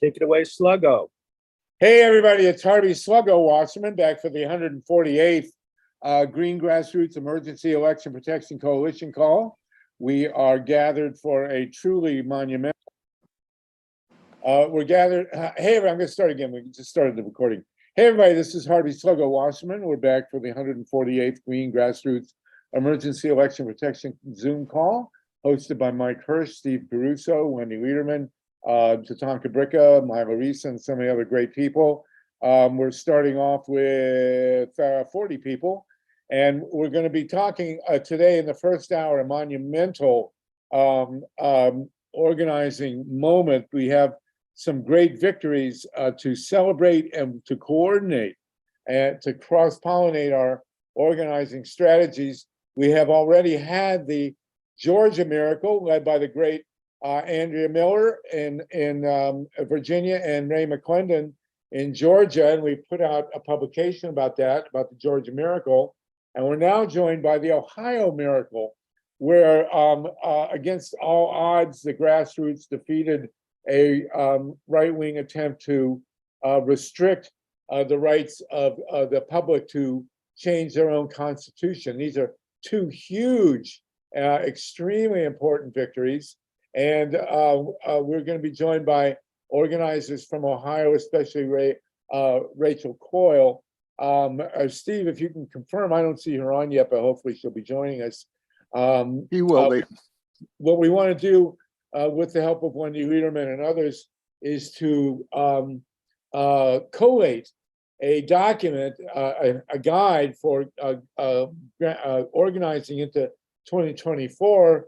Take it away, Sluggo. Hey, everybody, it's Harvey Sluggo Wasserman back for the 148th Green Grassroots Emergency Election Protection Coalition call. We are gathered for a truly monumental. We're gathered. Hey, I'm going to start again. We just started the recording. Hey, everybody, this is Harvey Sluggo Wasserman. We're back for the 148th Green Grassroots Emergency Election Protection Zoom call, hosted by Mike Hirsch, Steve Caruso, Wendy Liederman, Tatanka Bricka, Myla Reese, and so many other great people. We're starting off with 40 people, and we're going to be talking today in the first hour, a monumental organizing moment. We have some great victories to celebrate and to coordinate and to cross-pollinate our organizing strategies. We have already had the Georgia Miracle led by the great Andrea Miller in Virginia and Ray McClendon in Georgia, and we put out a publication about that, about the Georgia Miracle. And we're now joined by the Ohio Miracle, where against all odds, the Grassroots defeated a right-wing attempt to restrict the rights of the public to change their own constitution. These are two huge, extremely important victories. And we're going to be joined by organizers from Ohio, especially Rachel COYLE. Steve, if you can confirm, I don't see her on yet, but hopefully she'll be joining us. He will be. What we want to do with the help of Wendy Liederman and others is to collate a document, a guide for organizing into 2024.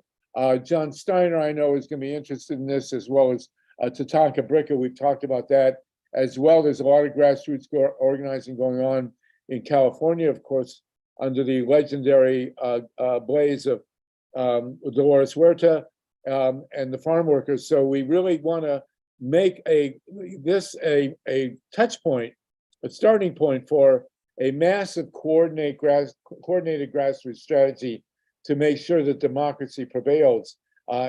John Steiner, I know, is going to be interested in this, as well as Tatanka Bricka. We've talked about that as well. There's a lot of grassroots organizing going on in California, of course, under the legendary blaze of Dolores Huerta and the farm workers. So we really want to make this a touch point, a starting point for a massive coordinated grassroots strategy to make sure that democracy prevails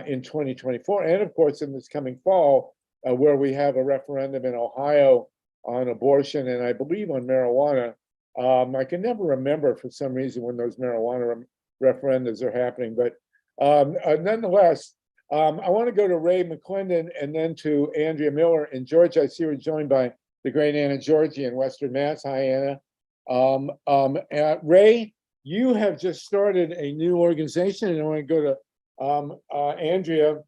in 2024. And of course, in this coming fall, where we have a referendum in Ohio on abortion and I believe on marijuana. I can never remember for some reason when those marijuana referendums are happening, but nonetheless, I want to go to Ray McClendon and then to Andrea Miller in Georgia. I see we're joined by the great Anna Georgie in Western Mass. Hi, Anna. Ray, you have just started a new organization, and I want to go to Andrea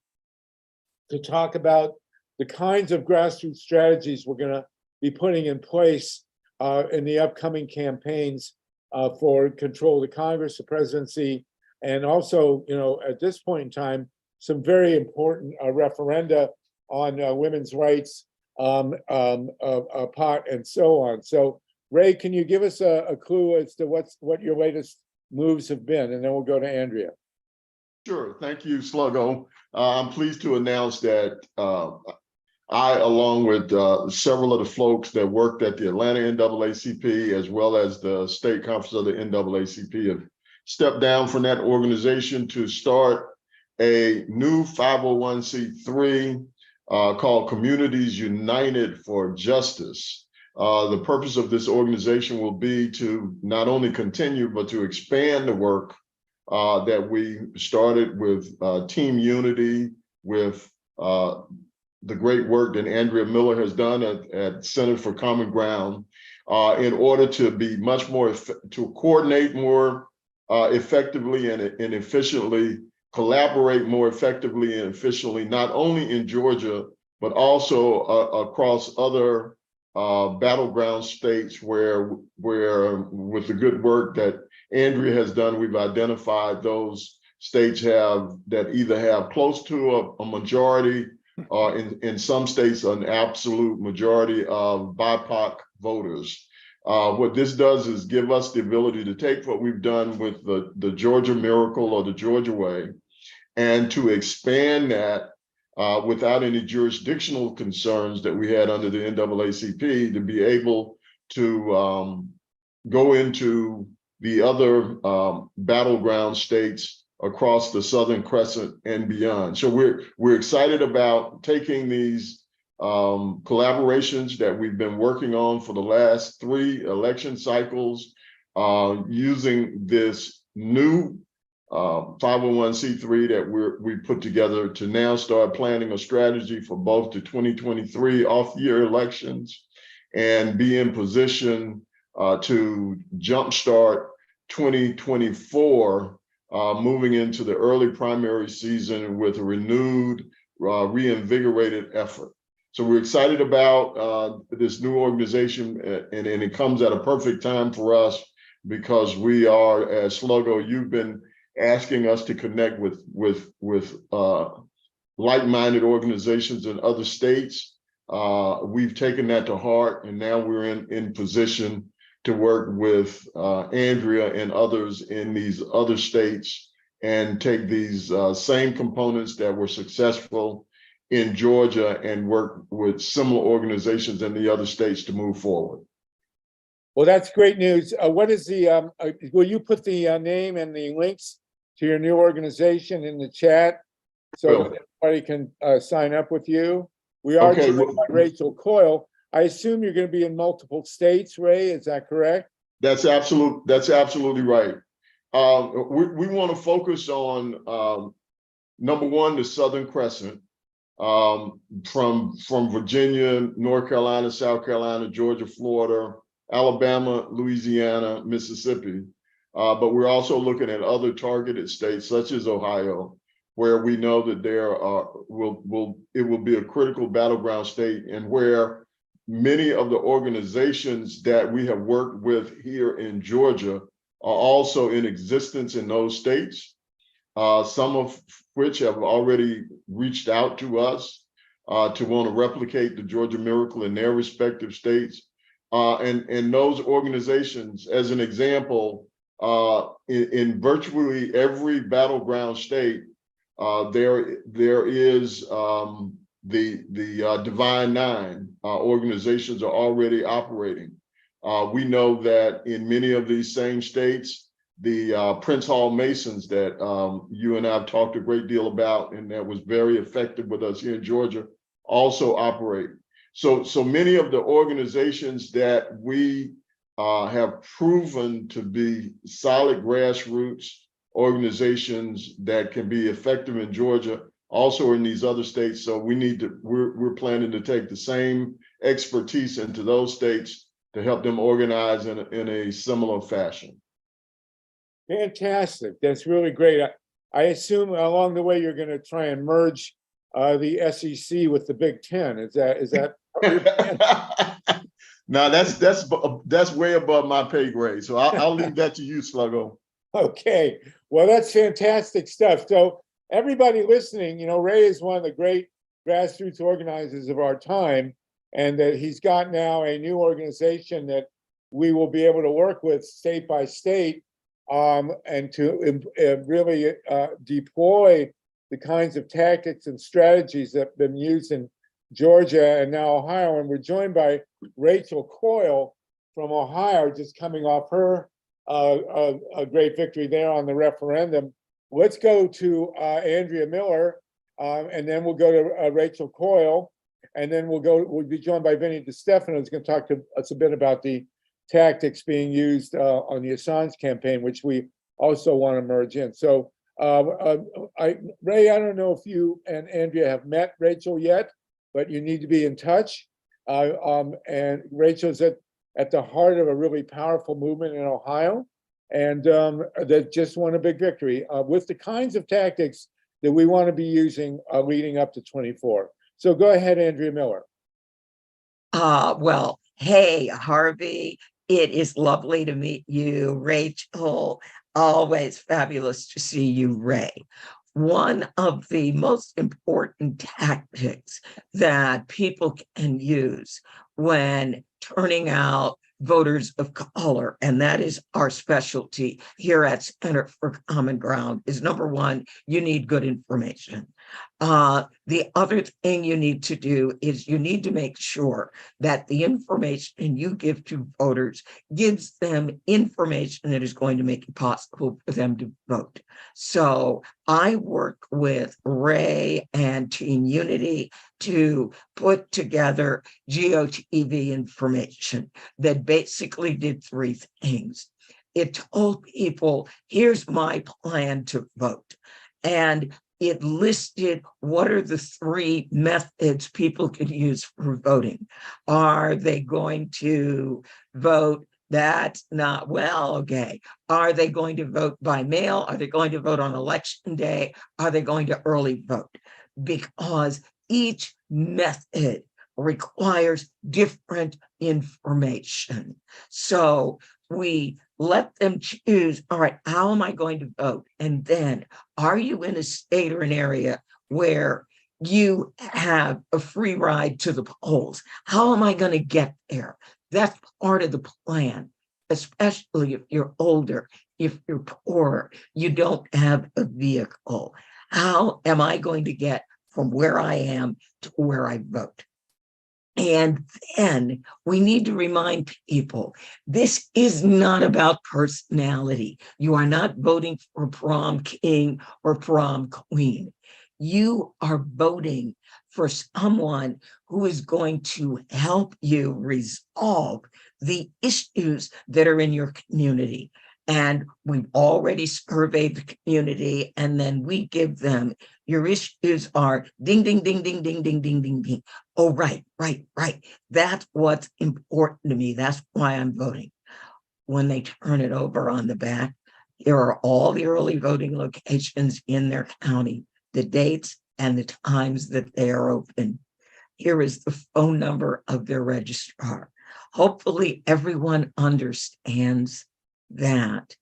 to talk about the kinds of grassroots strategies we're going to be putting in place in the upcoming campaigns for control of the Congress, the presidency, and also, you know, at this point in time, some very important referenda on women's rights, pot, and so on. So, Ray, can you give us a clue as to what your latest moves have been? And then we'll go to Andrea. Sure. Thank you, Sluggo. I'm pleased to announce that I, along with several of the folks that worked at the Atlanta NAACP, as well as the state conference of the NAACP, have stepped down from that organization to start a new 501c3 called Communities United for Justice. The purpose of this organization will be to not only continue, but to expand the work that we started with Team Unity, with the great work that Andrea Miller has done at Center for Common Ground, in order to be much more, to coordinate more effectively and efficiently, collaborate more effectively and efficiently, not only in Georgia, but also across other battleground states where with the good work that Andrea has done, we've identified those states that either have close to a majority or in some states an absolute majority of BIPOC voters. What this does is give us the ability to take what we've done with the Georgia Miracle or the Georgia Way and to expand that without any jurisdictional concerns that we had under the NAACP, to be able to go into the other battleground states across the Southern Crescent and beyond. So we're excited about taking these collaborations that we've been working on for the last 3 election cycles, using this new 501c3 that we put together to now start planning a strategy for both the 2023 off-year elections and be in position to jumpstart 2024, moving into the early primary season with a renewed, reinvigorated effort. So we're excited about this new organization, and it comes at a perfect time for us because we are, as Sluggo, you've been asking us to connect with like-minded organizations in other states. We've taken that to heart, and now we're in position to work with Andrea and others in these other states and take these same components that were successful in Georgia and work with similar organizations in the other states to move forward. Well, that's great news. What is the, will you put the name and the links to your new organization in the chat so that everybody can sign up with you? We are joined by Rachel COYLE. I assume you're going to be in multiple states, Ray, is that correct? That's absolutely right. We want to focus on, number one, the Southern Crescent, from Virginia, North Carolina, South Carolina, Georgia, Florida, Alabama, Louisiana, Mississippi. But we're also looking at other targeted states such as Ohio, where we know that it will be a critical battleground state, and where many of the organizations that we have worked with here in Georgia are also in existence in those states, some of which have already reached out to us to want to replicate the Georgia Miracle in their respective states. And those organizations, as an example, in virtually every battleground state, there is the Divine Nine organizations are already operating. We know that in many of these same states, the Prince Hall Masons that you and I have talked a great deal about, and that was very effective with us here in Georgia, also operate. So many of the organizations that we have proven to be solid grassroots organizations that can be effective in Georgia, also in these other states. So we're planning to take the same expertise into those states to help them organize in a similar fashion. Fantastic. That's really great. I assume along the way you're going to try and merge the SEC with the Big Ten. Is that? No, that's way above my pay grade. So I'll leave that to you, Sluggo. Okay. Well, that's fantastic stuff. So everybody listening, you know, Ray is one of the great grassroots organizers of our time, and that he's got now a new organization that we will be able to work with state by state, and to really deploy the kinds of tactics and strategies that have been used in Georgia and now Ohio. And we're joined by Rachel COYLE from Ohio, just coming off her a great victory there on the referendum. Let's go to Andrea Miller, and then we'll go to Rachel COYLE, and then we'll be joined by Vinny DiStefano, who's going to talk to us a bit about the tactics being used on the Assange campaign, which we also want to merge in. So Ray, I don't know if you and Andrea have met Rachel yet, but you need to be in touch. And Rachel's at the heart of a really powerful movement in Ohio, and that just won a big victory with the kinds of tactics that we want to be using leading up to 24. So go ahead, Andrea Miller. Well, hey, Harvey, it is lovely to meet you. Rachel, always fabulous to see you, Ray. One of the most important tactics that people can use when turning out voters of color, and that is our specialty here at Center for Common Ground, is number one, you need good information. The other thing you need to do is you need to make sure that the information you give to voters gives them information that is going to make it possible for them to vote. So I work with Ray and Team Unity to put together GOTV information that basically did three things. It told people, here's my plan to vote. And it listed what are the three methods people could use for voting. Are they going to vote? That's not well, okay. Are they going to vote by mail? Are they going to vote on election day? Are they going to early vote? Because each method requires different information. So we let them choose, all right, how am I going to vote? And then, are you in a state or an area where you have a free ride to the polls? How am I going to get there? That's part of the plan, especially if you're older, if you're poor, you don't have a vehicle. How am I going to get from where I am to where I vote? And then we need to remind people, this is not about personality. You are not voting for prom king or prom queen. You are voting for someone who is going to help you resolve the issues that are in your community. And we've already surveyed the community, and then we give them, your issues are ding, ding, ding, ding, ding, ding, ding, ding, ding. Oh, right. That's what's important to me. That's why I'm voting. When they turn it over on the back, here are all the early voting locations in their county, the dates and the times that they are open. Here is the phone number of their registrar. Hopefully everyone understands that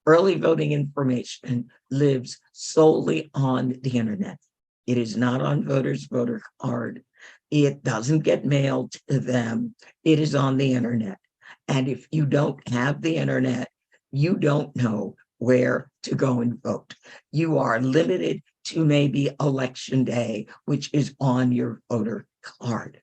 early voting information lives solely on the internet. It is not on voters' voter card. It doesn't get mailed to them. It is on the internet. And if you don't have the internet, you don't know where to go and vote. You are limited to maybe election day, which is on your voter card.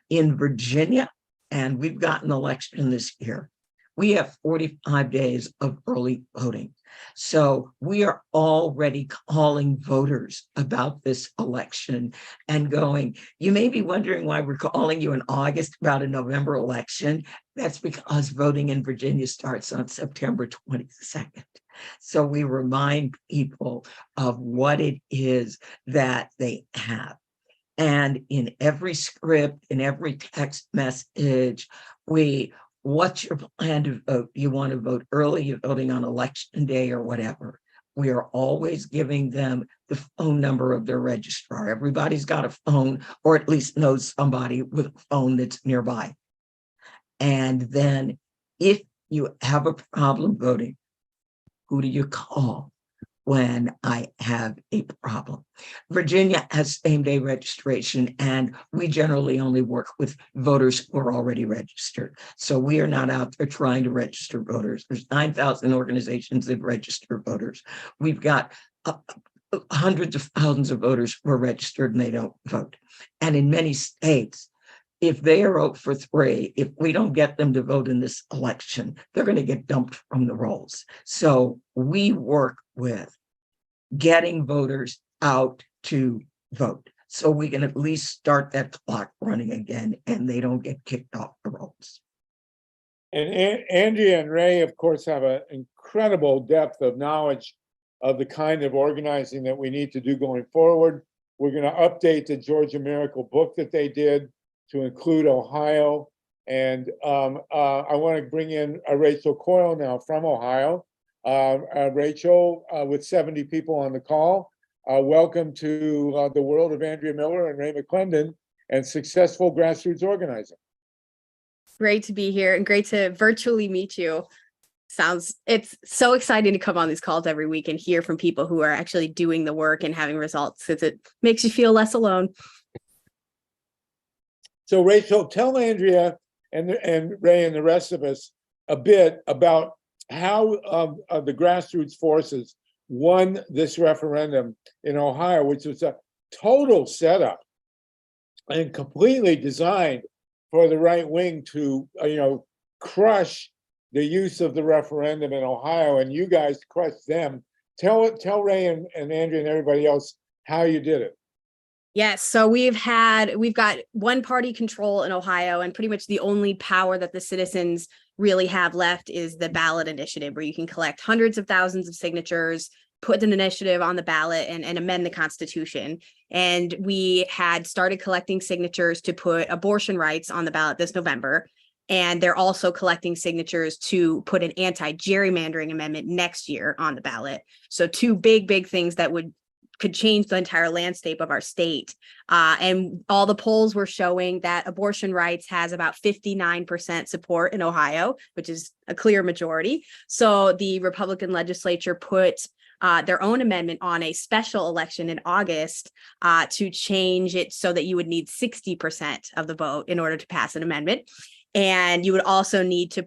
In Virginia, and we've got an election this year, we have 45 days of early voting. So we are already calling voters about this election and going, you may be wondering why we're calling you in August about a November election. That's because voting in Virginia starts on September 22nd. So we remind people of what it is that they have. And in every script, in every text message, what's your plan to vote? You want to vote early, you're voting on election day or whatever. We are always giving them the phone number of their registrar. Everybody's got a phone, or at least knows somebody with a phone that's nearby. And then if you have a problem voting, who do you call when I have a problem? Virginia has same-day registration, and we generally only work with voters who are already registered. So we are not out there trying to register voters. There's 9,000 organizations that register voters. We've got hundreds of thousands of voters who are registered and they don't vote. And in many states, if they are 0 for 3, if we don't get them to vote in this election, they're going to get dumped from the rolls. So we work with getting voters out to vote so we can at least start that clock running again and they don't get kicked off the rolls. And Andrea and Ray, of course, have an incredible depth of knowledge of the kind of organizing that we need to do going forward. We're going to update the Georgia Miracle book that they did to include Ohio. And I want to bring in Rachel COYLE now from Ohio. Rachel, with 70 people on the call, welcome to the world of Andrea Miller and Ray McClendon and successful grassroots organizing. Great to be here and great to virtually meet you. It's so exciting to come on these calls every week and hear from people who are actually doing the work and having results, because it makes you feel less alone. So Rachel, tell Andrea and Ray and the rest of us a bit about how the grassroots forces won this referendum in Ohio, which was a total setup and completely designed for the right wing to, crush the use of the referendum in Ohio, and you guys crushed them. Tell Ray and Andrea and everybody else how you did it. Yes. So we've got one party control in Ohio, and pretty much the only power that the citizens really have left is the ballot initiative, where you can collect hundreds of thousands of signatures, put an initiative on the ballot and amend the Constitution. And we had started collecting signatures to put abortion rights on the ballot this November. And they're also collecting signatures to put an anti-gerrymandering amendment next year on the ballot. So two big things that could change the entire landscape of our state. And all the polls were showing that abortion rights has about 59% support in Ohio, which is a clear majority. So the Republican legislature put their own amendment on a special election in August to change it so that you would need 60% of the vote in order to pass an amendment. And you would also need to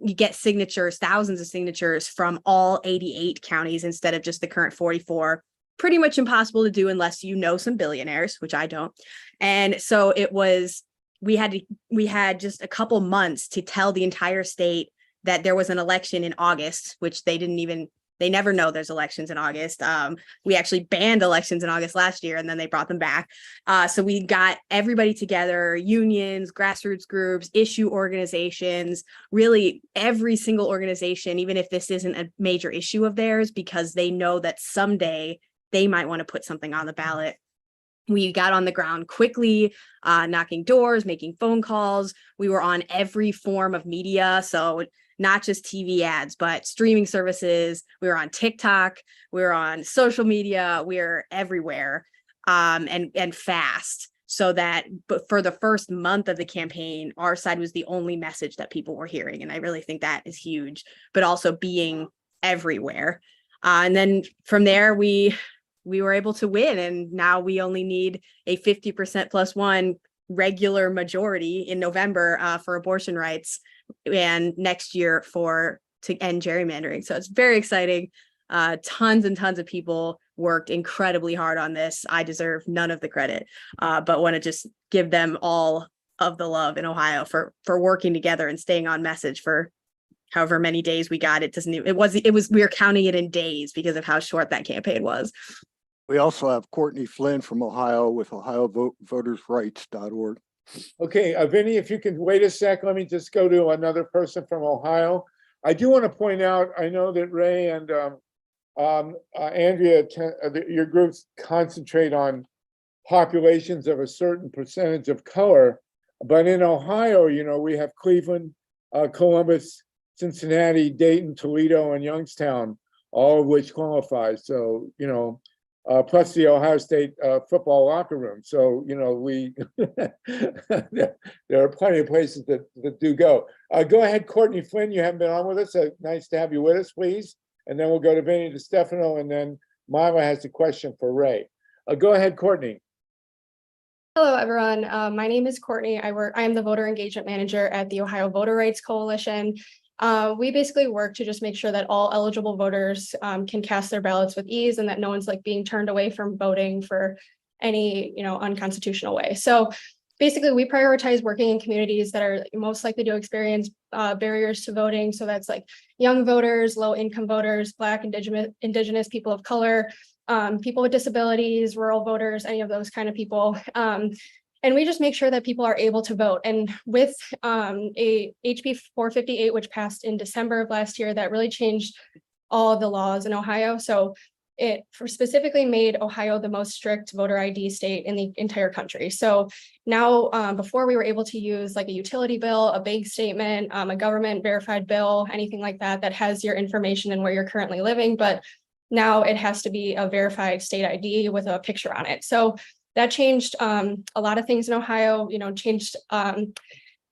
you get signatures, thousands of signatures from all 88 counties instead of just the current 44. Pretty much impossible to do unless you know some billionaires, which I don't. And so we had just a couple months to tell the entire state that there was an election in August, which they never know there's elections in August. We actually banned elections in August last year, and then they brought them back. So we got everybody together, unions, grassroots groups, issue organizations, really every single organization, even if this isn't a major issue of theirs, because they know that someday they might want to put something on the ballot. We got on the ground quickly, knocking doors, making phone calls. We were on every form of media. So not just TV ads, but streaming services. We were on TikTok. We were on social media. We were everywhere, and fast. So but for the first month of the campaign, our side was the only message that people were hearing. And I really think that is huge, but also being everywhere. And then from there, we were able to win. And now we only need a 50% plus one regular majority in November for abortion rights, and next year to end gerrymandering. So it's very exciting. Tons and tons of people worked incredibly hard on this. I deserve none of the credit, but want to just give them all of the love in Ohio for working together and staying on message for however many days we got. We were counting it in days because of how short that campaign was. We also have Courtney Flynn from Ohio with ohiovotersrights.org. Okay, Vinny, if you can wait a sec, let me just go to another person from Ohio. I do want to point out, I know that Ray and Andrea, your groups concentrate on populations of a certain percentage of color, but in Ohio, we have Cleveland, Columbus, Cincinnati, Dayton, Toledo, and Youngstown, all of which qualify. So, plus the Ohio State football locker room. So, there are plenty of places that do go. Go ahead, Courtney Flynn, you haven't been on with us. Nice to have you with us, please. And then we'll go to Vinny DiStefano, and then Mila has a question for Ray. Go ahead, Courtney. Hello, everyone. My name is Courtney. I am the voter engagement manager at the Ohio Voter Rights Coalition. We basically work to just make sure that all eligible voters can cast their ballots with ease, and that no one's being turned away from voting for any unconstitutional way. So basically, we prioritize working in communities that are most likely to experience barriers to voting. So that's young voters, low income voters, Black, Indigenous people of color, people with disabilities, rural voters, any of those kind of people. And we just make sure that people are able to vote. And with a HB 458, which passed in December of last year, that really changed all of the laws in Ohio. So it specifically made Ohio the most strict voter ID state in the entire country. So now, before we were able to use a utility bill, a bank statement, a government verified bill, anything like that has your information and where you're currently living. But now it has to be a verified state ID with a picture on it. So that changed a lot of things in Ohio, changed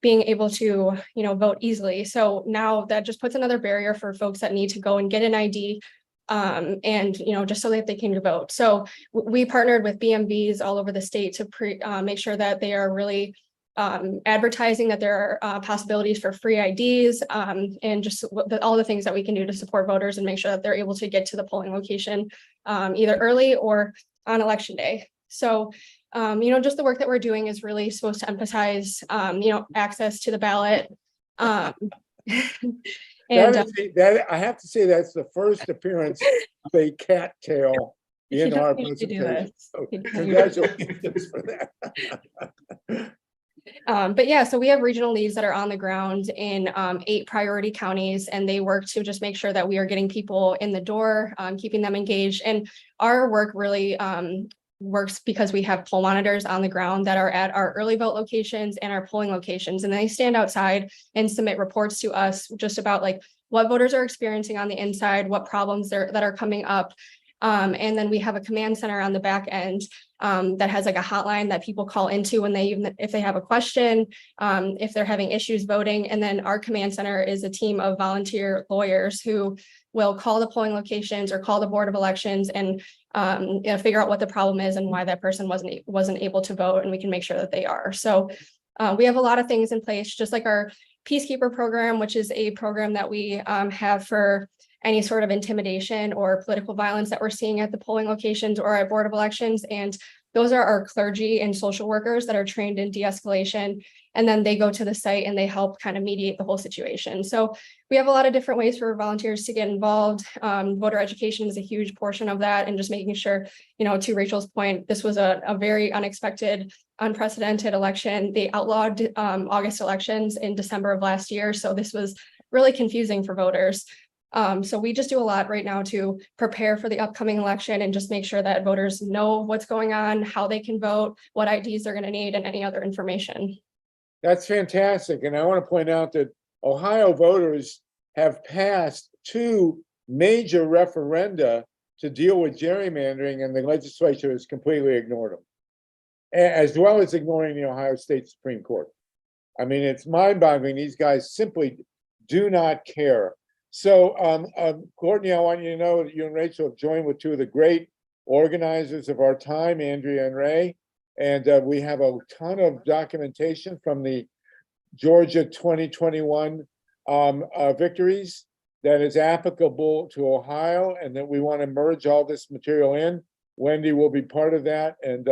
being able to, vote easily. So now that just puts another barrier for folks that need to go and get an ID and, just so that they can vote. So we partnered with BMVs all over the state to make sure that they are really advertising that there are possibilities for free IDs and just all the things that we can do to support voters and make sure that they're able to get to the polling location either early or on election day. So, just the work that we're doing is really supposed to emphasize, access to the ballot. And That I have to say, that's the first appearance of a cattail in our presentation. So congratulations for that. But yeah, so we have regional leads that are on the ground in 8 priority counties, and they work to just make sure that we are getting people in the door, keeping them engaged. And our work really works because we have poll monitors on the ground that are at our early vote locations and our polling locations, and they stand outside and submit reports to us just about like what voters are experiencing on the inside, what problems that are coming up. And then we have a command center on the back end that has like a hotline that people call into when if they have a question, if they're having issues voting. And then our command center is a team of volunteer lawyers who will call the polling locations or call the Board of Elections and figure out what the problem is and why that person wasn't able to vote, and we can make sure that they are. So we have a lot of things in place, just like our Peacekeeper program, which is a program that we have for any sort of intimidation or political violence that we're seeing at the polling locations or at Board of Elections. And those are our clergy and social workers that are trained in de-escalation. And then they go to the site and they help kind of mediate the whole situation. So we have a lot of different ways for volunteers to get involved. Voter education is a huge portion of that. And just making sure, to Rachel's point, this was a very unexpected, unprecedented election. They outlawed August elections in December of last year. So this was really confusing for voters. So we just do a lot right now to prepare for the upcoming election and just make sure that voters know what's going on, how they can vote, what IDs they're going to need, and any other information. That's fantastic. And I want to point out that Ohio voters have passed 2 major referenda to deal with gerrymandering, and the legislature has completely ignored them, as well as ignoring the Ohio State Supreme Court. I mean, it's mind-boggling. These guys simply do not care. So, Courtney, I want you to know that you and Rachel have joined with 2 of the great organizers of our time, Andrea and Ray. And we have a ton of documentation from the Georgia 2021 victories that is applicable to Ohio, and that we want to merge all this material in. Wendy will be part of that, and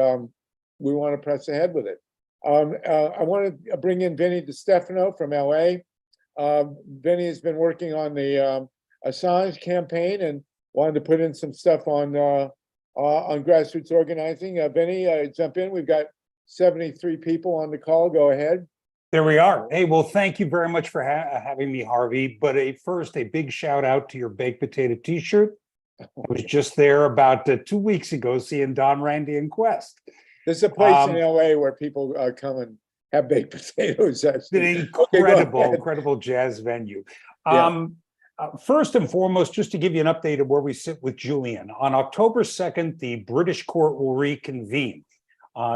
we want to press ahead with it. I want to bring in Vinny DiStefano from LA. Vinny has been working on the Assange campaign and wanted to put in some stuff on grassroots organizing. Vinny, jump in. We've got 73 people on the call. Go ahead. There we are. Hey, well, thank you very much for having me, Harvey. But first, a big shout out to your baked potato T-shirt. I was just there about 2 weeks ago seeing Don, Randy, and Quest. There's a place in LA where people come and have baked potatoes. That's an incredible jazz venue. Yeah. First and foremost, just to give you an update of where we sit with Julian. On October 2nd, the British court will reconvene.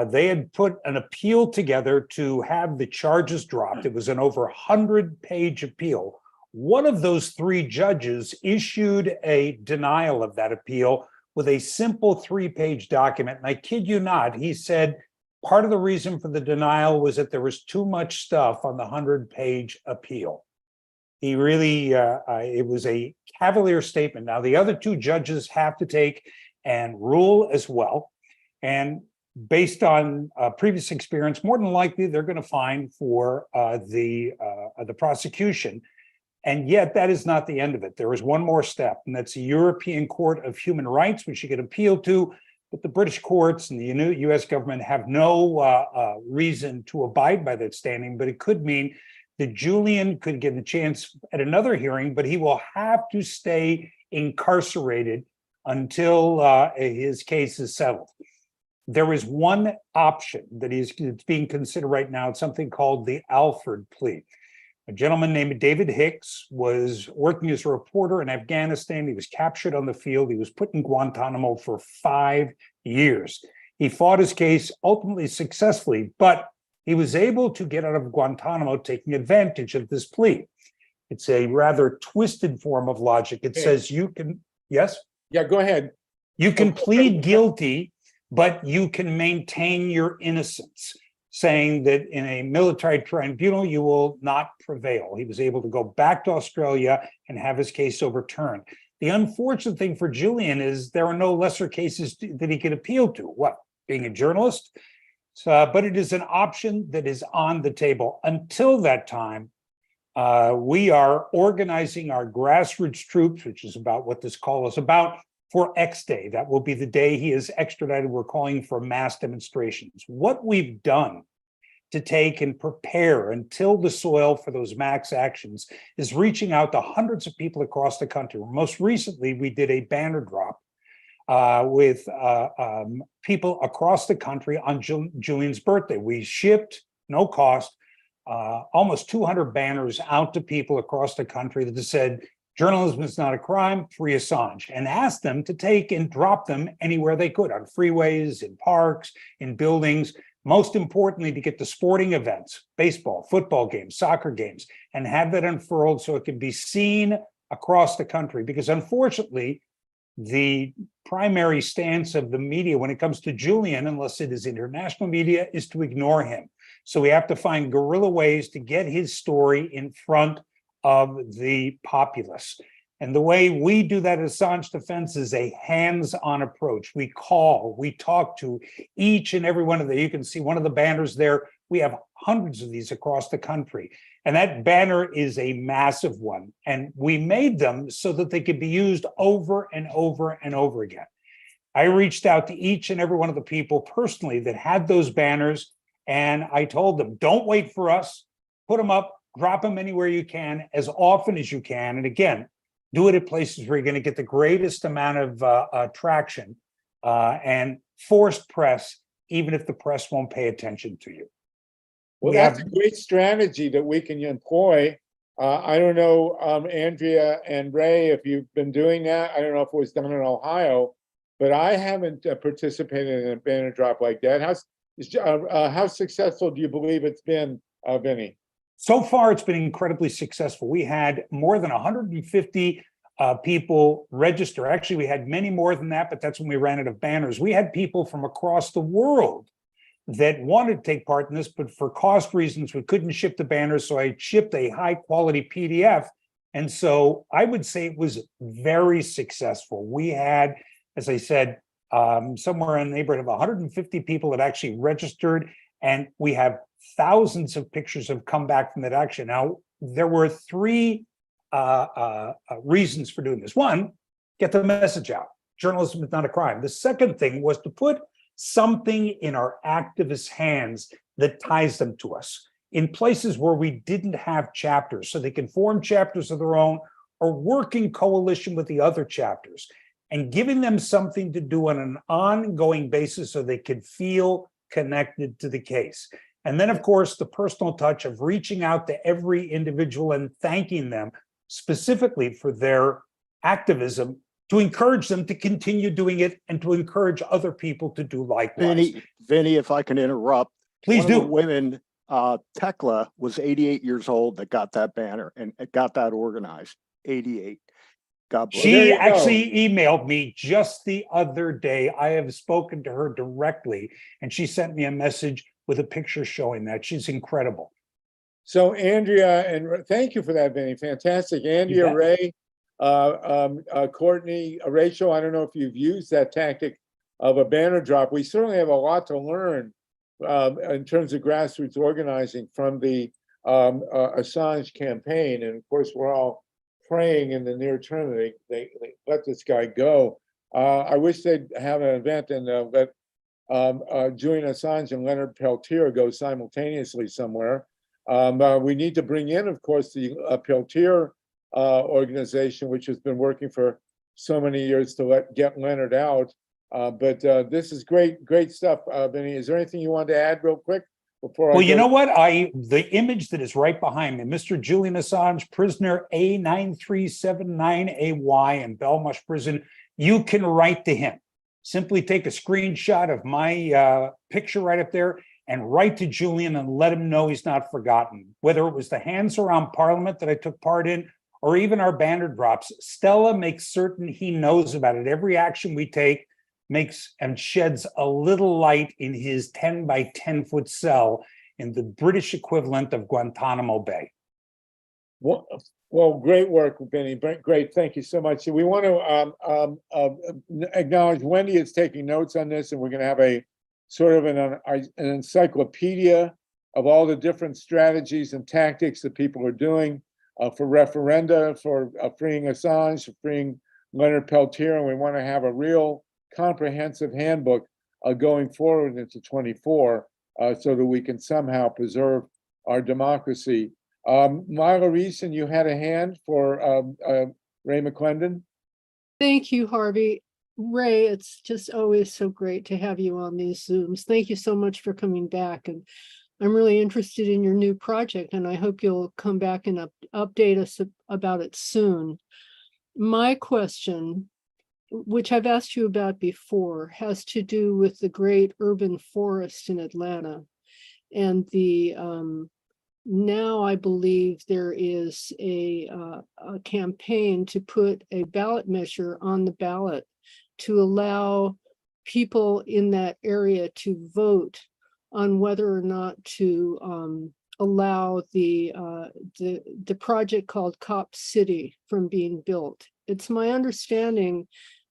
They had put an appeal together to have the charges dropped. It was an over 100-page appeal. One of those 3 judges issued a denial of that appeal with a simple 3-page document. And I kid you not, he said, part of the reason for the denial was that there was too much stuff on the 100-page appeal. He really, it was a cavalier statement. Now, the other 2 judges have to take and rule as well. And based on previous experience, more than likely, they're going to fine for the prosecution. And yet that is not the end of it. There is one more step, and that's the European Court of Human Rights, which you can appeal to. But the British courts and the US government have no reason to abide by that standing. But it could mean that Julian could get a chance at another hearing, but he will have to stay incarcerated until his case is settled. There is one option that is being considered right now. It's something called the Alford plea. A gentleman named David Hicks was working as a reporter in Afghanistan. He was captured on the field. He was put in Guantanamo for 5 years. He fought his case ultimately successfully, but he was able to get out of Guantanamo taking advantage of this plea. It's a rather twisted form of logic. It says you can, yes? Yeah, go ahead. You can plead guilty, but you can maintain your innocence, saying that in a military tribunal, you will not prevail. He was able to go back to Australia and have his case overturned. The unfortunate thing for Julian is there are no lesser cases that he could appeal to. What, being a journalist? So, but it is an option that is on the table. Until that time, we are organizing our grassroots troops, which is about what this call is about, for X Day. That will be the day he is extradited. We're calling for mass demonstrations. What we've done to take and prepare and till the soil for those max actions is reaching out to hundreds of people across the country. Most recently, we did a banner drop with people across the country on Julian's birthday. We shipped, no cost, almost 200 banners out to people across the country that said, journalism is not a crime, free Assange, and asked them to take and drop them anywhere they could, on freeways, in parks, in buildings. Most importantly, to get to sporting events, baseball, football games, soccer games, and have that unfurled so it can be seen across the country. Because unfortunately, the primary stance of the media when it comes to Julian, unless it is international media, is to ignore him. So we have to find guerrilla ways to get his story in front of the populace. And the way we do that at Assange Defense is a hands-on approach. We call, we talk to each and every one of them. You can see one of the banners there. We have hundreds of these across the country. And that banner is a massive one. And we made them so that they could be used over and over and over again. I reached out to each and every one of the people personally that had those banners. And I told them, don't wait for us. Put them up, drop them anywhere you can, as often as you can. And again, do it at places where you're going to get the greatest amount of traction and forced press, even if the press won't pay attention to you. Well, that's a great strategy that we can employ. I don't know, Andrea and Ray, if you've been doing that. I don't know if it was done in Ohio, but I haven't participated in a banner drop like that. How successful do you believe it's been, Vinny? So far, it's been incredibly successful. We had more than 150 people register. Actually, we had many more than that, but that's when we ran out of banners. We had people from across the world that wanted to take part in this, but for cost reasons, we couldn't ship the banners. So I shipped a high quality PDF. And so I would say it was very successful. We had, as I said, somewhere in the neighborhood of 150 people that actually registered. And we have thousands of pictures have come back from that action. Now, there were three reasons for doing this. One, get the message out. Journalism is not a crime. The second thing was to put something in our activists' hands that ties them to us in places where we didn't have chapters, so they can form chapters of their own or work in coalition with the other chapters, and giving them something to do on an ongoing basis so they can feel connected to the case. And then, of course, the personal touch of reaching out to every individual and thanking them specifically for their activism, to encourage them to continue doing it and to encourage other people to do likewise. Vinny, if I can interrupt. Please do. One of the women, Tekla, was 88 years old that got that banner and got that organized. 88. God bless. She actually emailed me just the other day. I have spoken to her directly, and she sent me a message with a picture showing that. She's incredible. So Andrea, and thank you for that, Vinny. Fantastic. Andrea, Ray, Courtney, Rachel, I don't know if you've used that tactic of a banner drop. We certainly have a lot to learn in terms of grassroots organizing from the Assange campaign. And of course, we're all praying in the near term that they let this guy go. I wish they'd have an event and let Julian Assange and Leonard Peltier go simultaneously somewhere. We need to bring in, of course, the Peltier organization, which has been working for so many years to get Leonard out. But this is great stuff, Vinny. Is there anything you want to add real quick before? Well, you know what? The image that is right behind me, Mr. Julian Assange, prisoner A9379AY in Belmarsh Prison. You can write to him. Simply take a screenshot of my picture right up there and write to Julian and let him know he's not forgotten. Whether it was the Hands Around Parliament that I took part in, or even our banner drops, Stella makes certain he knows about it. Every action we take makes and sheds a little light in his 10 by 10 foot cell in the British equivalent of Guantanamo Bay. Well, great work, Benny. Great, thank you so much. So we want to acknowledge Wendy is taking notes on this, and we're going to have a sort of an encyclopedia of all the different strategies and tactics that people are doing for referenda, for freeing Assange, for freeing Leonard Peltier, and we want to have a real comprehensive handbook going forward into 24 so that we can somehow preserve our democracy. Myla Reeson, you had a hand for Ray McClendon. Thank you, Harvey. Ray, it's just always so great to have you on these Zooms. Thank you so much for coming back. And I'm really interested in your new project, and I hope you'll come back and update us about it soon. My question, which I've asked you about before, has to do with the great urban forest in Atlanta. And the now I believe there is a campaign to put a ballot measure on the ballot to allow people in that area to vote on whether or not to allow the project called Cop City from being built. It's my understanding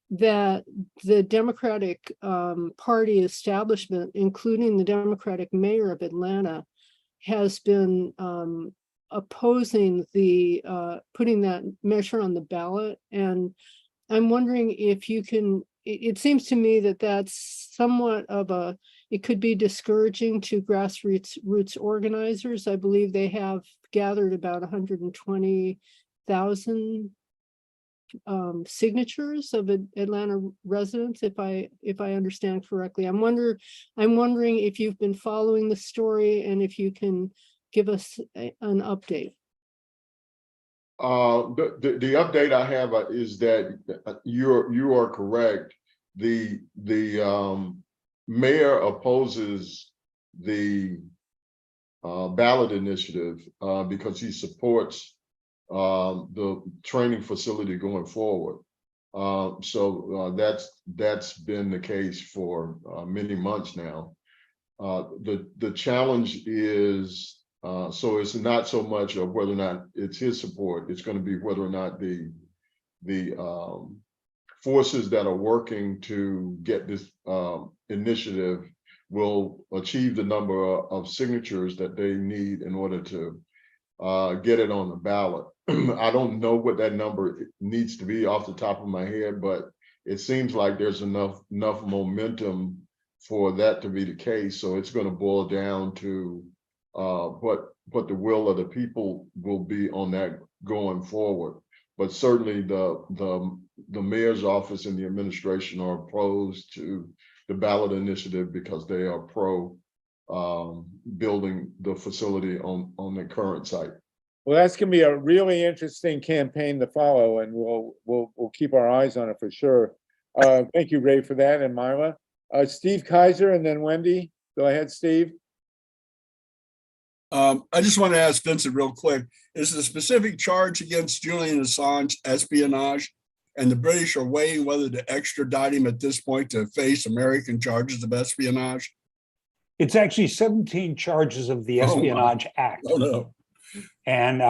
that the Democratic Party establishment, including the Democratic mayor of Atlanta, has been opposing the putting that measure on the ballot. And I'm wondering if you can, it seems to me that that's somewhat of a, it could be discouraging to grassroots organizers. I believe they have gathered about 120,000 signatures of Atlanta residents, if I understand correctly. I'm wondering if you've been following the story and if you can give us an update. The update I have is that you are correct. The mayor opposes the ballot initiative because he supports the training facility going forward. So that's been the case for many months now. The challenge is, so it's not so much of whether or not it's his support, it's going to be whether or not the forces that are working to get this initiative will achieve the number of signatures that they need in order to get it on the ballot. I don't know what that number needs to be off the top of my head, but it seems like there's enough momentum for that to be the case. So it's going to boil down to what the will of the people will be on that going forward. But certainly the mayor's office and the administration are opposed to the ballot initiative because they are pro building the facility on the current site. Well, that's going to be a really interesting campaign to follow, and we'll keep our eyes on it for sure. Thank you, Ray, for that, and Myla. Steve Kaiser, and then Wendy. Go ahead, Steve. I just want to ask Vincent real quick, is the specific charge against Julian Assange espionage, and the British are weighing whether to extradite him at this point to face American charges of espionage? It's actually 17 charges of the Espionage Act. Oh, no. And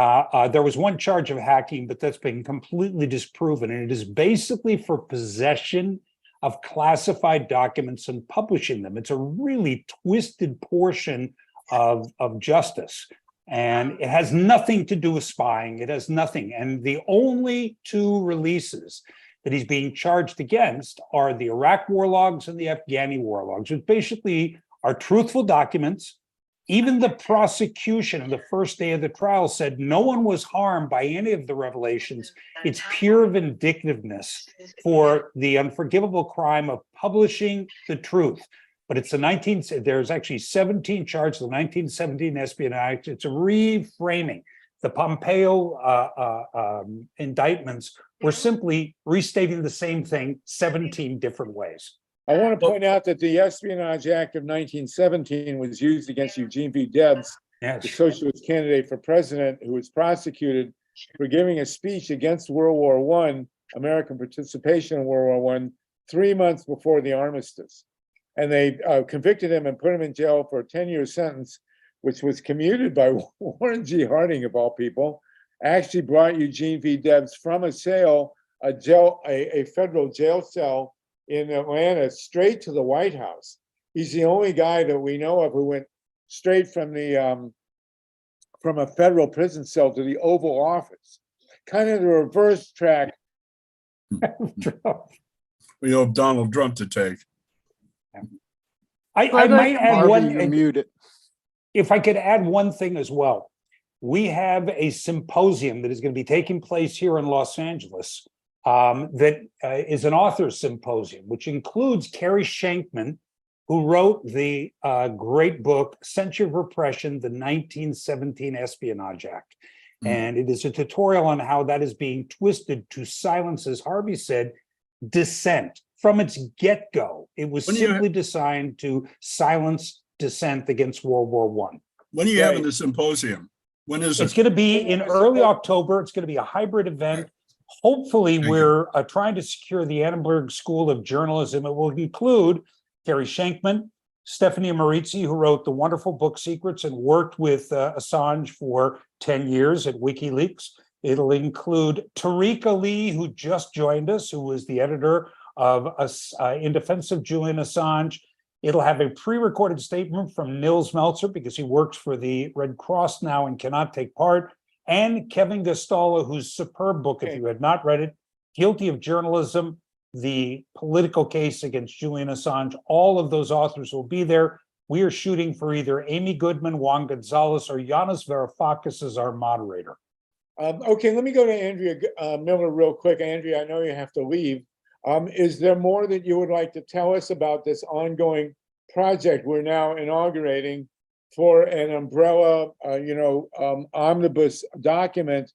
there was one charge of hacking, but that's been completely disproven. And it is basically for possession of classified documents and publishing them. It's a really twisted portion of justice. And it has nothing to do with spying. It has nothing. And the only two releases that he's being charged against are the Iraq war logs and the Afghani war logs, which basically are truthful documents. Even the prosecution on the first day of the trial said no one was harmed by any of the revelations. It's pure vindictiveness for the unforgivable crime of publishing the truth. But it's there's actually 17 charges of the 1917 Espionage. It's a reframing. The Pompeo indictments were simply restating the same thing 17 different ways. I want to point out that the Espionage Act of 1917 was used against Eugene V. Debs, Yes. the socialist candidate for president, who was prosecuted for giving a speech against World War I, American participation in World War I, 3 months before the armistice. And they convicted him and put him in jail for a 10-year sentence, which was commuted by Warren G. Harding, of all people. actually brought Eugene V. Debs from a cell, a federal jail cell in Atlanta, straight to the White House. He's the only guy that we know of who went straight from the from a federal prison cell to the Oval Office, kind of the reverse track. We hope Donald Trump to take. I might add Harvey, one. you're muted. If I could add one thing as well, we have a symposium that is going to be taking place here in Los Angeles that is an author's symposium, which includes Carrie Shankman, who wrote the great book, Century of Repression, the 1917 Espionage Act. And it is a tutorial on how that is being twisted to silence, as Harvey said, dissent. From its get-go, it was simply designed to silence dissent against World War I. When are you having the symposium? When is It's it? going to be in early October. It's going to be a hybrid event. Hopefully, we're trying to secure the Annenberg School of Journalism. It will include Carrie Shankman, Stephanie Marizzi, who wrote the wonderful book Secrets and worked with Assange for 10 years at WikiLeaks. It'll include Tariqa Lee, who just joined us, who was the editor of In Defense of Julian Assange. It'll have a pre-recorded statement from Nils Meltzer, because he works for the Red Cross now and cannot take part, and Kevin Gastala, whose superb book, if you had not read it, Guilty of Journalism, the political case against Julian Assange. All of those authors will be there. We are shooting for either Amy Goodman, Juan Gonzalez, or Yanis Varoufakis as our moderator. Okay, let me go to Andrea Miller real quick. Andrea, I know you have to leave. Is there more that you would like to tell us about this ongoing project we're now inaugurating for an umbrella, omnibus document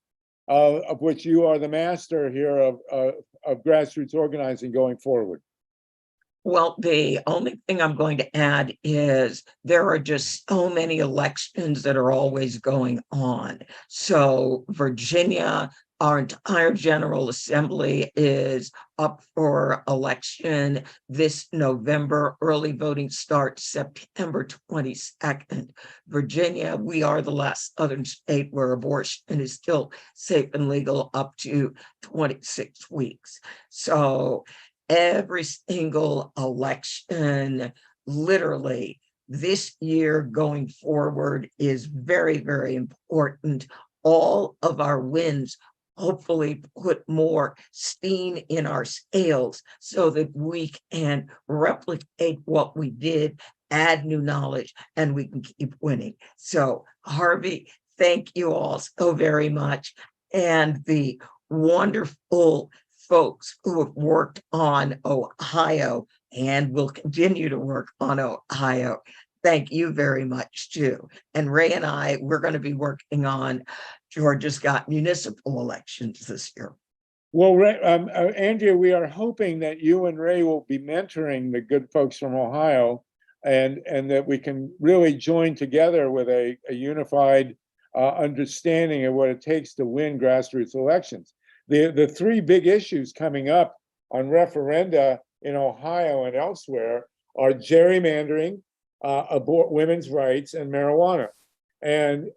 of which you are the master here of grassroots organizing going forward? Well, the only thing I'm going to add is there are just so many elections that are always going on. So Virginia, our entire General Assembly is up for election this November. Early voting starts September 22nd. Virginia, we are the last southern state where abortion is still safe and legal up to 26 weeks. So every single election, literally this year going forward, is very, very important. All of our wins hopefully put more steam in our sails so that we can replicate what we did, add new knowledge, and we can keep winning. So Harvey, thank you all so very much. And the wonderful folks who have worked on Ohio and will continue to work on Ohio, thank you very much too. And Ray and I, we're going to be working on Georgia's got municipal elections this year. Well, Andrea, we are hoping that you and Ray will be mentoring the good folks from Ohio, and that we can really join together with a unified understanding of what it takes to win grassroots elections. The three big issues coming up on referenda in Ohio and elsewhere are gerrymandering, women's rights, and marijuana. And,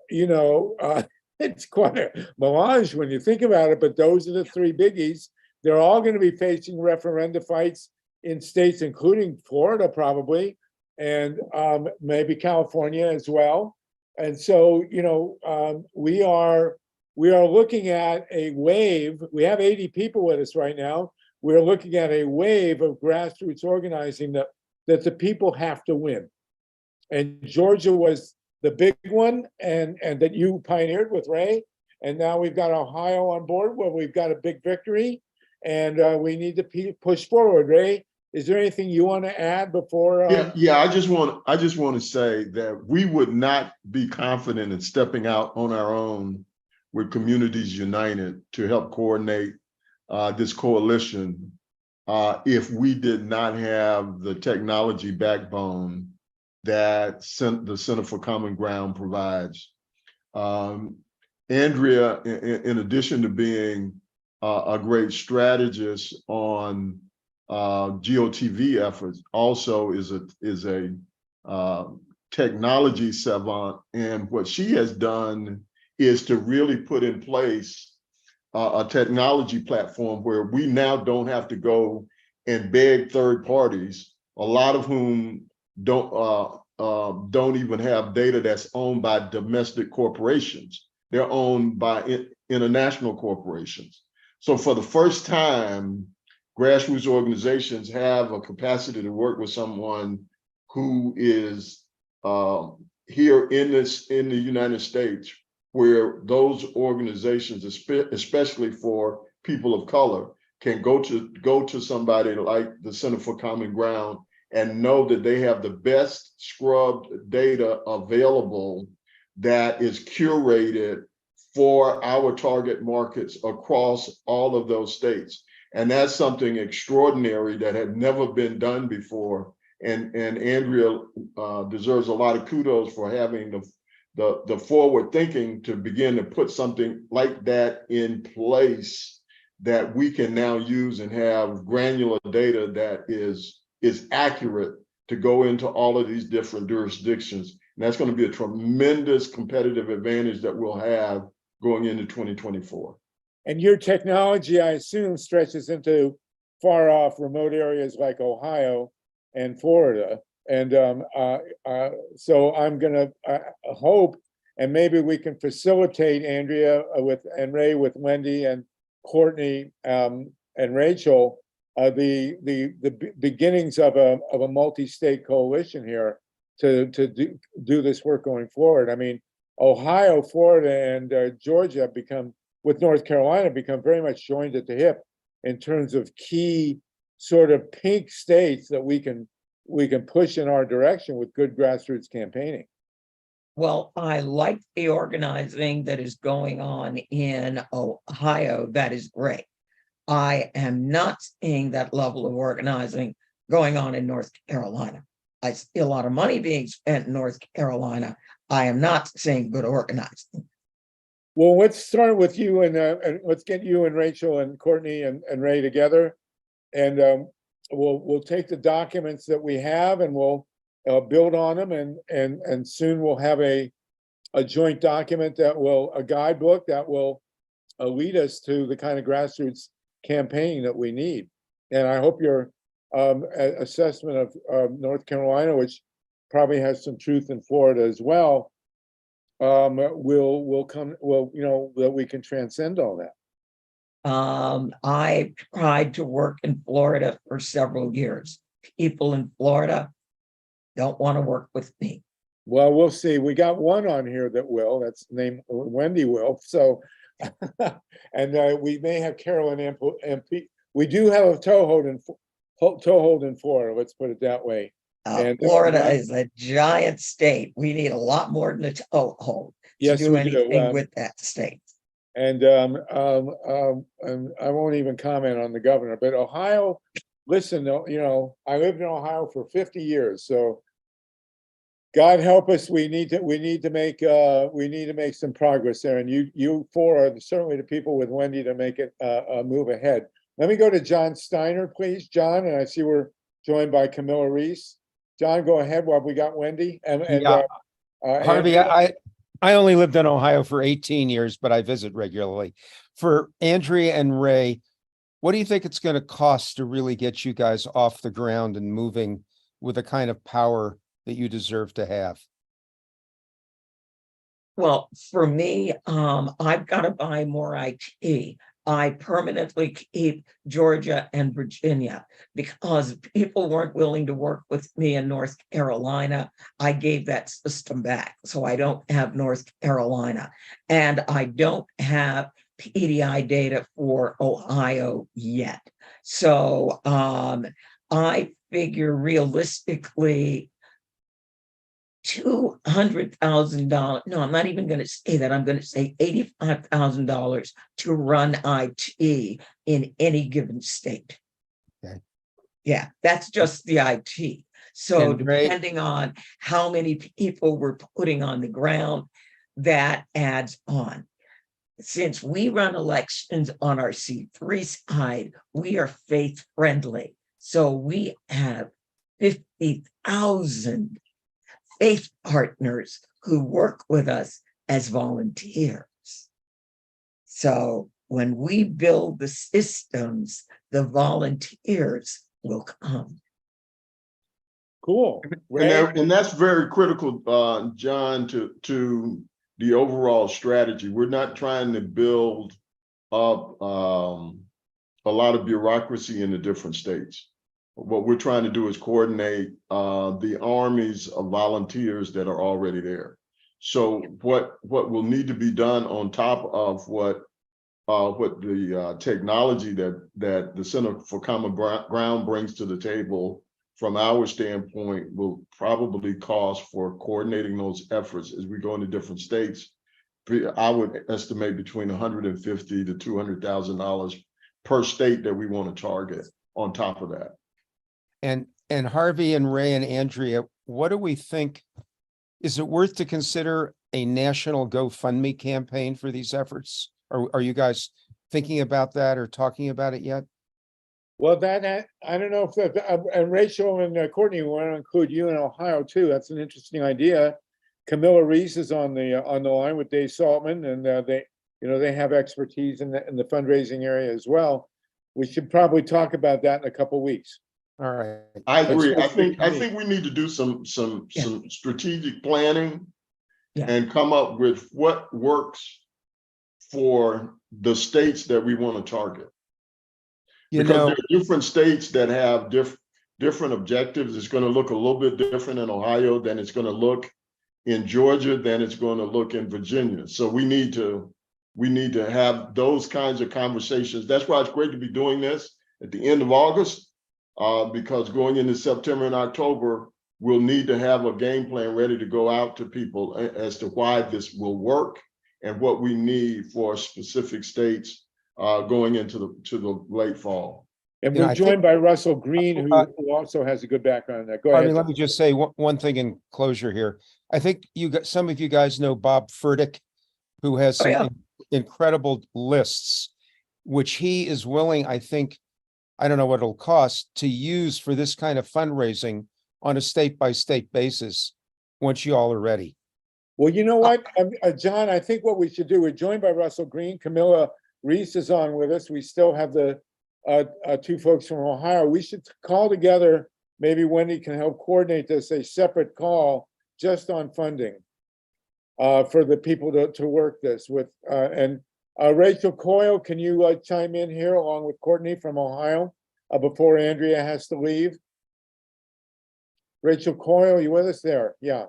it's quite a melange when you think about it, but those are the three biggies. They're all going to be facing referenda fights in states, including Florida, probably, and maybe California as well. And so, we are looking at a wave. We have 80 people with us right now. We're looking at a wave of grassroots organizing that the people have to win. And Georgia was the big one, and that you pioneered with Ray. And now we've got Ohio on board where we've got a big victory, and we need to push forward. Ray, is there anything you want to add before? Yeah, I just want to say that we would not be confident in stepping out on our own with Communities United to help coordinate this coalition if we did not have the technology backbone that the Center for Common Ground provides. Andrea, in addition to being a great strategist on GOTV efforts, also is a technology savant, and what she has done is to really put in place a technology platform where we now don't have to go and beg third parties, a lot of whom don't even have data that's owned by domestic corporations. They're owned by international corporations. So for the first time, grassroots organizations have a capacity to work with someone who is here in the United States, where those organizations, especially for people of color, can go to somebody like the Center for Common Ground and know that they have the best scrubbed data available that is curated for our target markets across all of those states. And that's something extraordinary that had never been done before. And Andrea deserves a lot of kudos for having the forward thinking to begin to put something like that in place that we can now use and have granular data that is accurate to go into all of these different jurisdictions. And that's going to be a tremendous competitive advantage that we'll have going into 2024. And your technology, I assume, stretches into far off remote areas like Ohio and Florida. And so I'm going to hope, and maybe we can facilitate, Andrea, and Ray, with Wendy and Courtney and Rachel, the beginnings of a multi-state coalition here to do this work going forward. I mean, Ohio, Florida, and Georgia with North Carolina become very much joined at the hip in terms of key sort of pink states that we can push in our direction with good grassroots campaigning. Well, I like the organizing that is going on in Ohio. That is great. I am not seeing that level of organizing going on in North Carolina. I see a lot of money being spent in North Carolina. I am not seeing good organizing. Well, let's start with you and let's get you and Rachel and Courtney and Ray together, and we'll take the documents that we have and we'll build on them, and soon we'll have a joint document a guidebook that will lead us to the kind of grassroots campaigning that we need. And I hope your assessment of North Carolina, which probably has some truth in Florida as well, will come, that we can transcend all that. I tried to work in Florida for several years. People in Florida don't want to work with me. Well, we'll see. We got one on here that will. That's named Wendy will. So, and we may have Carolyn MP. We do have a toehold in Florida. Let's put it that way. And Florida is a giant state. We need a lot more than a toehold to do anything with that state. And I won't even comment on the governor, but Ohio, listen, I lived in Ohio for 50 years, so God help us. We need to make some progress there, and you four are certainly the people with Wendy to make it move ahead. Let me go to John Steiner, please, John, and I see we're joined by Camilla Reese. John, go ahead while we got Wendy. Harvey, I only lived in Ohio for 18 years, but I visit regularly. For Andrea and Ray, what do you think it's going to cost to really get you guys off the ground and moving with the kind of power that you deserve to have? Well, for me, I've got to buy more IT. I permanently keep Georgia and Virginia because people weren't willing to work with me in North Carolina. I gave that system back. So I don't have North Carolina, and I don't have PDI data for Ohio yet. So I figure realistically, $200,000. No, I'm not even going to say that. I'm going to say $85,000 to run IT in any given state. Okay. Yeah, that's just the IT. So depending on how many people we're putting on the ground, that adds on. Since we run elections on our C3 side, we are faith friendly. So we have 50,000 faith partners who work with us as volunteers. So when we build the systems, the volunteers will come. Cool. And, Ray? and that's very critical, John, to the overall strategy. We're not trying to build up a lot of bureaucracy in the different states. What we're trying to do is coordinate the armies of volunteers that are already there. So what will need to be done on top of what the technology that the Center for Common Ground brings to the table from our standpoint will probably cost for coordinating those efforts as we go into different states. I would estimate between $150,000 to $200,000 per state that we want to target on top of that. And Harvey and Ray and Andrea, what do we think? Is it worth to consider a national GoFundMe campaign for these efforts? Are you guys thinking about that or talking about it yet? Well, that, I don't know if that, and Rachel and Courtney, we want to include you in Ohio too. That's an interesting idea. Camilla Reese is on the line with Dave Saltman, and they have expertise in the fundraising area as well. We should probably talk about that in a couple of weeks. All right. I agree. That's I think we need to do some strategic planning Yeah. and come up with what works for the states that we want to target. Because there are different states that have different objectives. It's going to look a little bit different in Ohio than it's going to look in Georgia than it's going to look in Virginia. So we need to have those kinds of conversations. That's why it's great to be doing this at the end of August, because going into September and October, we'll need to have a game plan ready to go out to people as to why this will work and what we need for specific states going into the late fall. And we're joined by Russell Green, who also has a good background in that. Go ahead. Let me just say one thing in closure here. I think some of you guys know Bob Furtick, who has some incredible lists, which he is willing, I think, I don't know what it'll cost to use for this kind of fundraising on a state-by-state basis once you all are ready. Well, you know what, John, I think what we should do, we're joined by Russell Green. Camilla Reese is on with us. We still have the two folks from Ohio. We should call together, maybe Wendy can help coordinate this, a separate call just on funding for the people to work this with. And Rachel COYLE, can you chime in here along with Courtney from Ohio before Andrea has to leave? Rachel COYLE, you with us there? Yeah.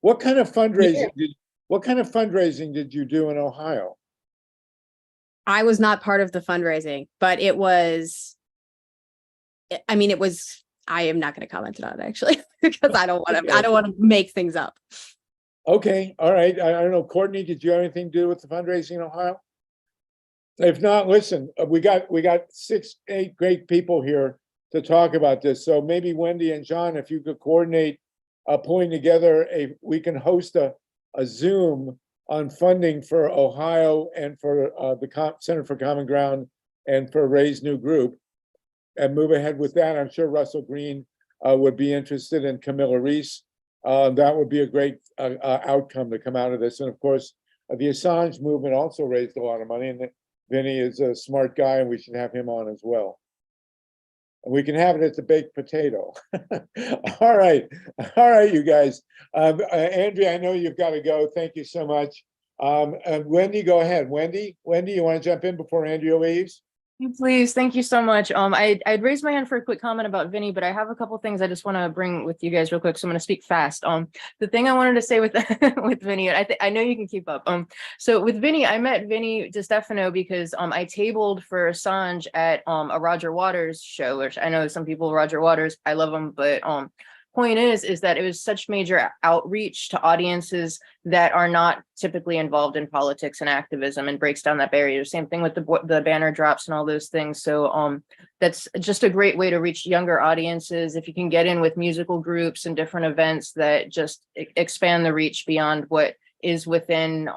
What kind of fundraising did you do in Ohio? I was not part of the fundraising, but it was, I mean, I am not going to comment on it actually, because I don't want to make things up. Okay. All right. I don't know. Courtney, did you have anything to do with the fundraising in Ohio? If not, listen, we got 6-8 great people here to talk about this. So maybe Wendy and John, if you could coordinate pulling together we can host a Zoom on funding for Ohio and for the Center for Common Ground and for Ray's new group, and move ahead with that. I'm sure Russell Green would be interested in Camilla Reese. That would be a great outcome to come out of this. And of course, the Assange movement also raised a lot of money, and Vinny is a smart guy, and we should have him on as well. And we can have it as a baked potato. All right, you guys. Andrea, I know you've got to go. Thank you so much. Wendy, go ahead. Wendy, you want to jump in before Andrea leaves? Please, thank you so much. I'd raised my hand for a quick comment about Vinny, but I have a couple things I just want to bring with you guys real quick. So I'm going to speak fast. The thing I wanted to say with with Vinny, I know you can keep up. So with Vinny, I met Vinny DiStefano because I tabled for Assange at a Roger Waters show, which I know some people Roger Waters, I love him, but point is that it was such major outreach to audiences that are not typically involved in politics and activism, and breaks down that barrier. Same thing with the banner drops and all those things. So that's just a great way to reach younger audiences. If you can get in with musical groups and different events that just expand the reach beyond what is within,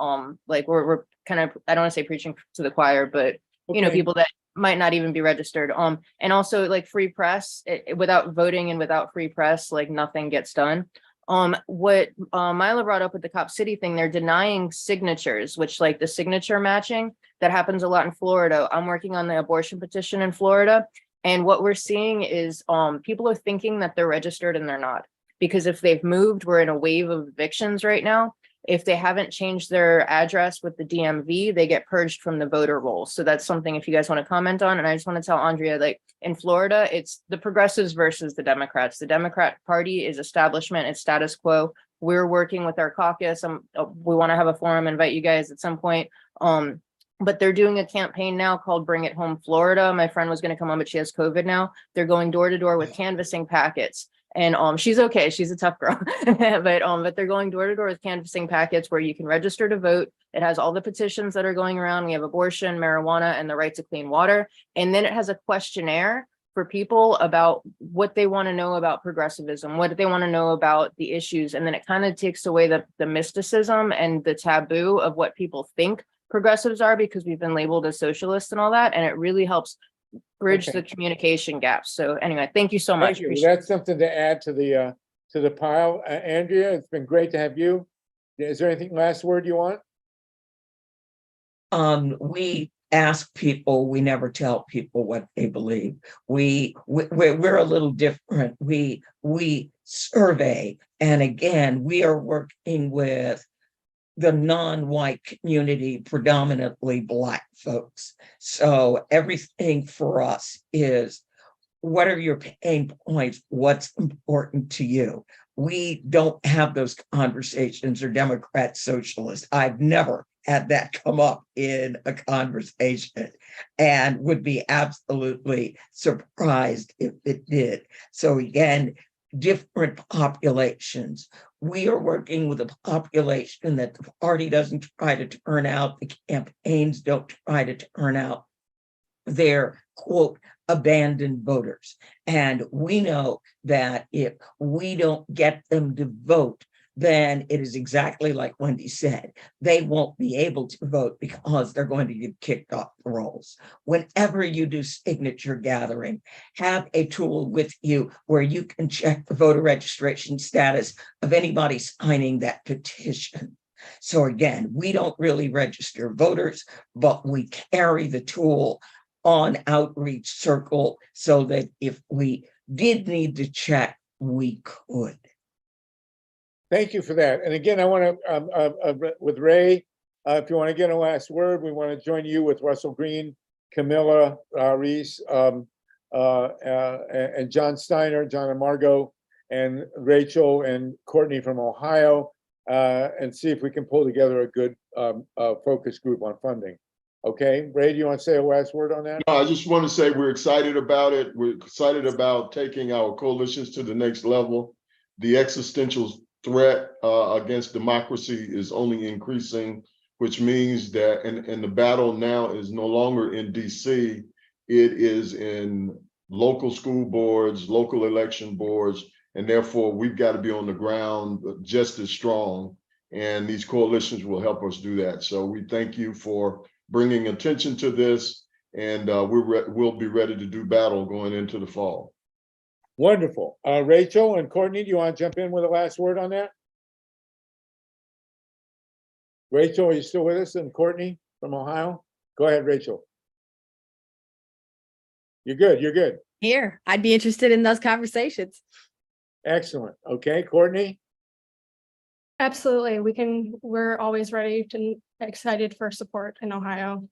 like we're kind of, I don't want to say preaching to the choir, but you know, people that might not even be registered. And also like free press, without voting and without free press, like nothing gets done. What Mila brought up with the Cop City thing, they're denying signatures, which like the signature matching that happens a lot in Florida. I'm working on the abortion petition in Florida. And what we're seeing is people are thinking that they're registered and they're not. Because if they've moved, we're in a wave of evictions right now. If they haven't changed their address with the DMV, they get purged from the voter rolls. So that's something if you guys want to comment on. And I just want to tell Andrea, like in Florida, it's the progressives versus the Democrats. The Democrat Party is establishment, it's status quo. We're working with our caucus. We want to have a forum, invite you guys at some point. But they're doing a campaign now called Bring It Home Florida. My friend was going to come on, but she has COVID now. They're going door to door with canvassing packets. And she's okay. She's a tough girl, but they're going door to door with canvassing packets where you can register to vote. It has all the petitions that are going around. We have abortion, marijuana, and the right to clean water. And then it has a questionnaire for people about what they want to know about progressivism, what they want to know about the issues. And then it kind of takes away the mysticism and the taboo of what people think progressives are, because we've been labeled as socialists and all that. And it really helps bridge the communication gaps. So anyway, thank you so much. Thank you. That's something to add to the pile. Andrea, it's been great to have you. Is there anything last word you want? We ask people, we never tell people what they believe. We're a little different. We survey, and again, we are working with the non-white community, predominantly Black folks. So everything for us is, what are your pain points? What's important to you? We don't have those conversations, or Democrat, socialist. I've never had that come up in a conversation, and would be absolutely surprised if it did. So again, different populations. We are working with a population that the party doesn't try to turn out, the campaigns don't try to turn out. They're, quote, abandoned voters. And we know that if we don't get them to vote, then it is exactly like Wendy said, they won't be able to vote because they're going to get kicked off the rolls. Whenever you do signature gathering, have a tool with you where you can check the voter registration status of anybody signing that petition. So again, we don't really register voters, but we carry the tool on outreach circle so that if we did need to check, we could. Thank you for that. And again, I want to, with Ray, if you want to get a last word, we want to join you with Russell Green, Camilla Reese, and John Steiner, John and Margot, and Rachel and Courtney from Ohio, and see if we can pull together a good focus group on funding. Okay, Ray, do you want to say a last word on that? No, I just want to say we're excited about it. We're excited about taking our coalitions to the next level. The existential threat against democracy is only increasing, which means that, and the battle now is no longer in DC, it is in local school boards, local election boards, and therefore we've got to be on the ground just as strong, and these coalitions will help us do that. So we thank you for bringing attention to this, and we'll be ready to do battle going into the fall. Wonderful. Rachel and Courtney, do you want to jump in with a last word on that? Rachel, are you still with us? And Courtney from Ohio? Go ahead, Rachel. You're good. You're good. Here, I'd be interested in those conversations. Excellent. Okay, Courtney? Absolutely. We're always ready and excited for support in Ohio.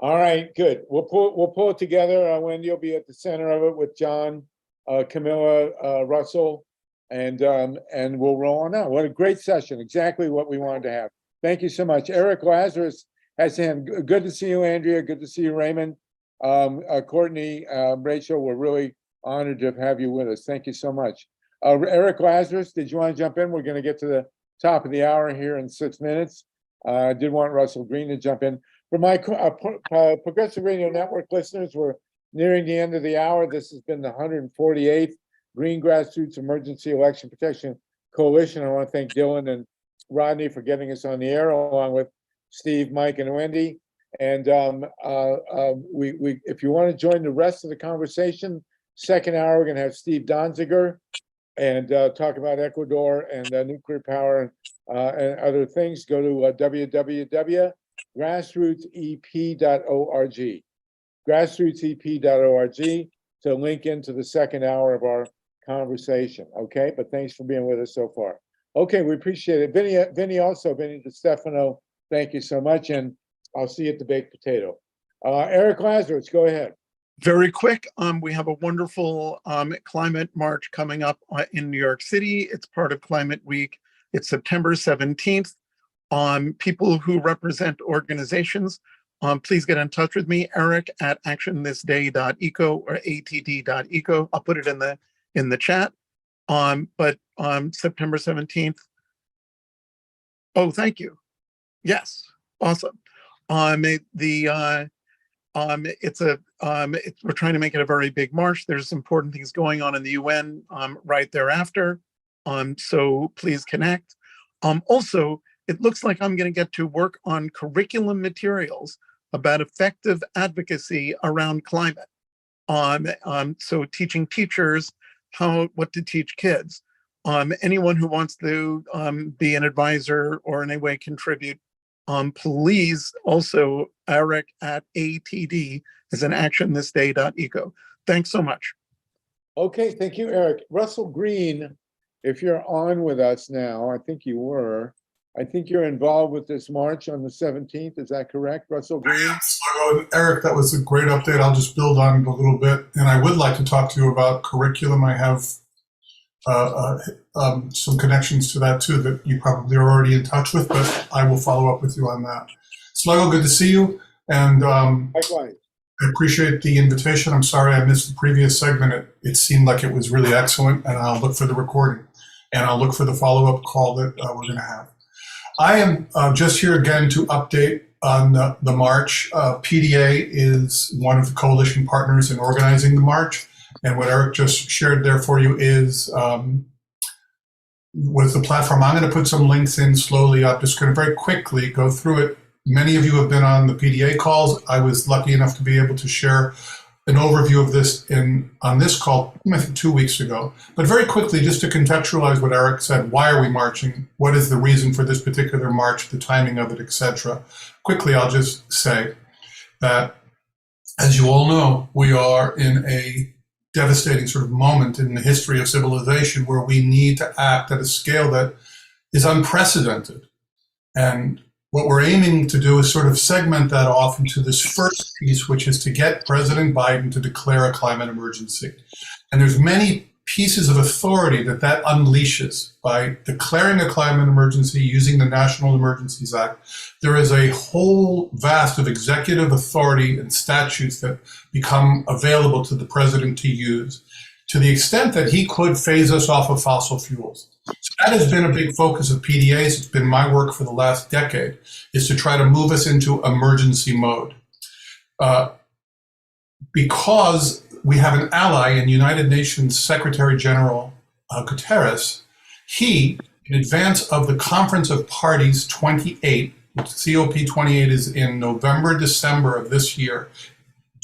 All right, good. We'll pull it together. Wendy will be at the center of it with John, Camilla, Russell, and we'll roll on out. What a great session. Exactly what we wanted to have. Thank you so much. Eric Lazarus has hand. Good to see you, Andrea. Good to see you, Raymond. Courtney, Rachel, we're really honored to have you with us. Thank you so much. Eric Lazarus, did you want to jump in? We're going to get to the top of the hour here in 6 minutes. I did want Russell Green to jump in. For my Progressive Radio Network listeners, we're nearing the end of the hour. This has been the 148th Green Grassroots Emergency Election Protection Coalition. I want to thank Dylan and Rodney for getting us on the air, along with Steve, Mike, and Wendy. And if you want to join the rest of the conversation, second hour, we're going to have Steve Donziger and talk about Ecuador and nuclear power and other things, go to www.grassrootsep.org. Grassrootsep.org to link into the second hour of our conversation. Okay, but thanks for being with us so far. Okay, we appreciate it. Vinny DiStefano, thank you so much, and I'll see you at the baked potato. Eric Lazarus, go ahead. Very quick, we have a wonderful climate march coming up in New York City. It's part of Climate Week. It's September 17th. People who represent organizations, please get in touch with me, Eric at actionthisday.eco or atd.eco. I'll put it in the chat. But September 17th. Oh, thank you. Yes, awesome. We're trying to make it a very big march. There's important things going on in the UN right thereafter. So please connect. Also, it looks like I'm going to get to work on curriculum materials about effective advocacy around climate. So teaching teachers what to teach kids. Anyone who wants to be an advisor or in any way contribute, please also Eric at ATD is an actionthisday.eco. Thanks so much. Okay, thank you, Eric. Russell Green, if you're on with us now, I think you were. I think you're involved with this march on the 17th. Is that correct, Russell Green? Yes. Eric, that was a great update. I'll just build on it a little bit. And I would like to talk to you about curriculum. I have some connections to that too that you probably are already in touch with, but I will follow up with you on that. Sluggo, good to see you. And likewise. I appreciate the invitation. I'm sorry I missed the previous segment. It seemed like it was really excellent, and I'll look for the recording. And I'll look for the follow-up call that we're going to have. I am just here again to update on the march. PDA is one of the coalition partners in organizing the march. And what Eric just shared there for you is with the platform. I'm going to put some links in slowly. I'm just going to very quickly go through it. Many of you have been on the PDA calls. I was lucky enough to be able to share an overview of this on this call, I think 2 weeks ago. But very quickly, just to contextualize what Eric said, why are we marching? What is the reason for this particular march, the timing of it, etc. Quickly, I'll just say that, as you all know, we are in a devastating sort of moment in the history of civilization where we need to act at a scale that is unprecedented. And what we're aiming to do is sort of segment that off into this first piece, which is to get President Biden to declare a climate emergency. And there's many pieces of authority that unleashes by declaring a climate emergency using the National Emergencies Act. There is a whole vast of executive authority and statutes that become available to the president to use to the extent that he could phase us off of fossil fuels. So that has been a big focus of PDAs. It's been my work for the last decade, is to try to move us into emergency mode. Because we have an ally in United Nations Secretary General Guterres, he, in advance of the Conference of Parties 28, COP28 is in November, December of this year,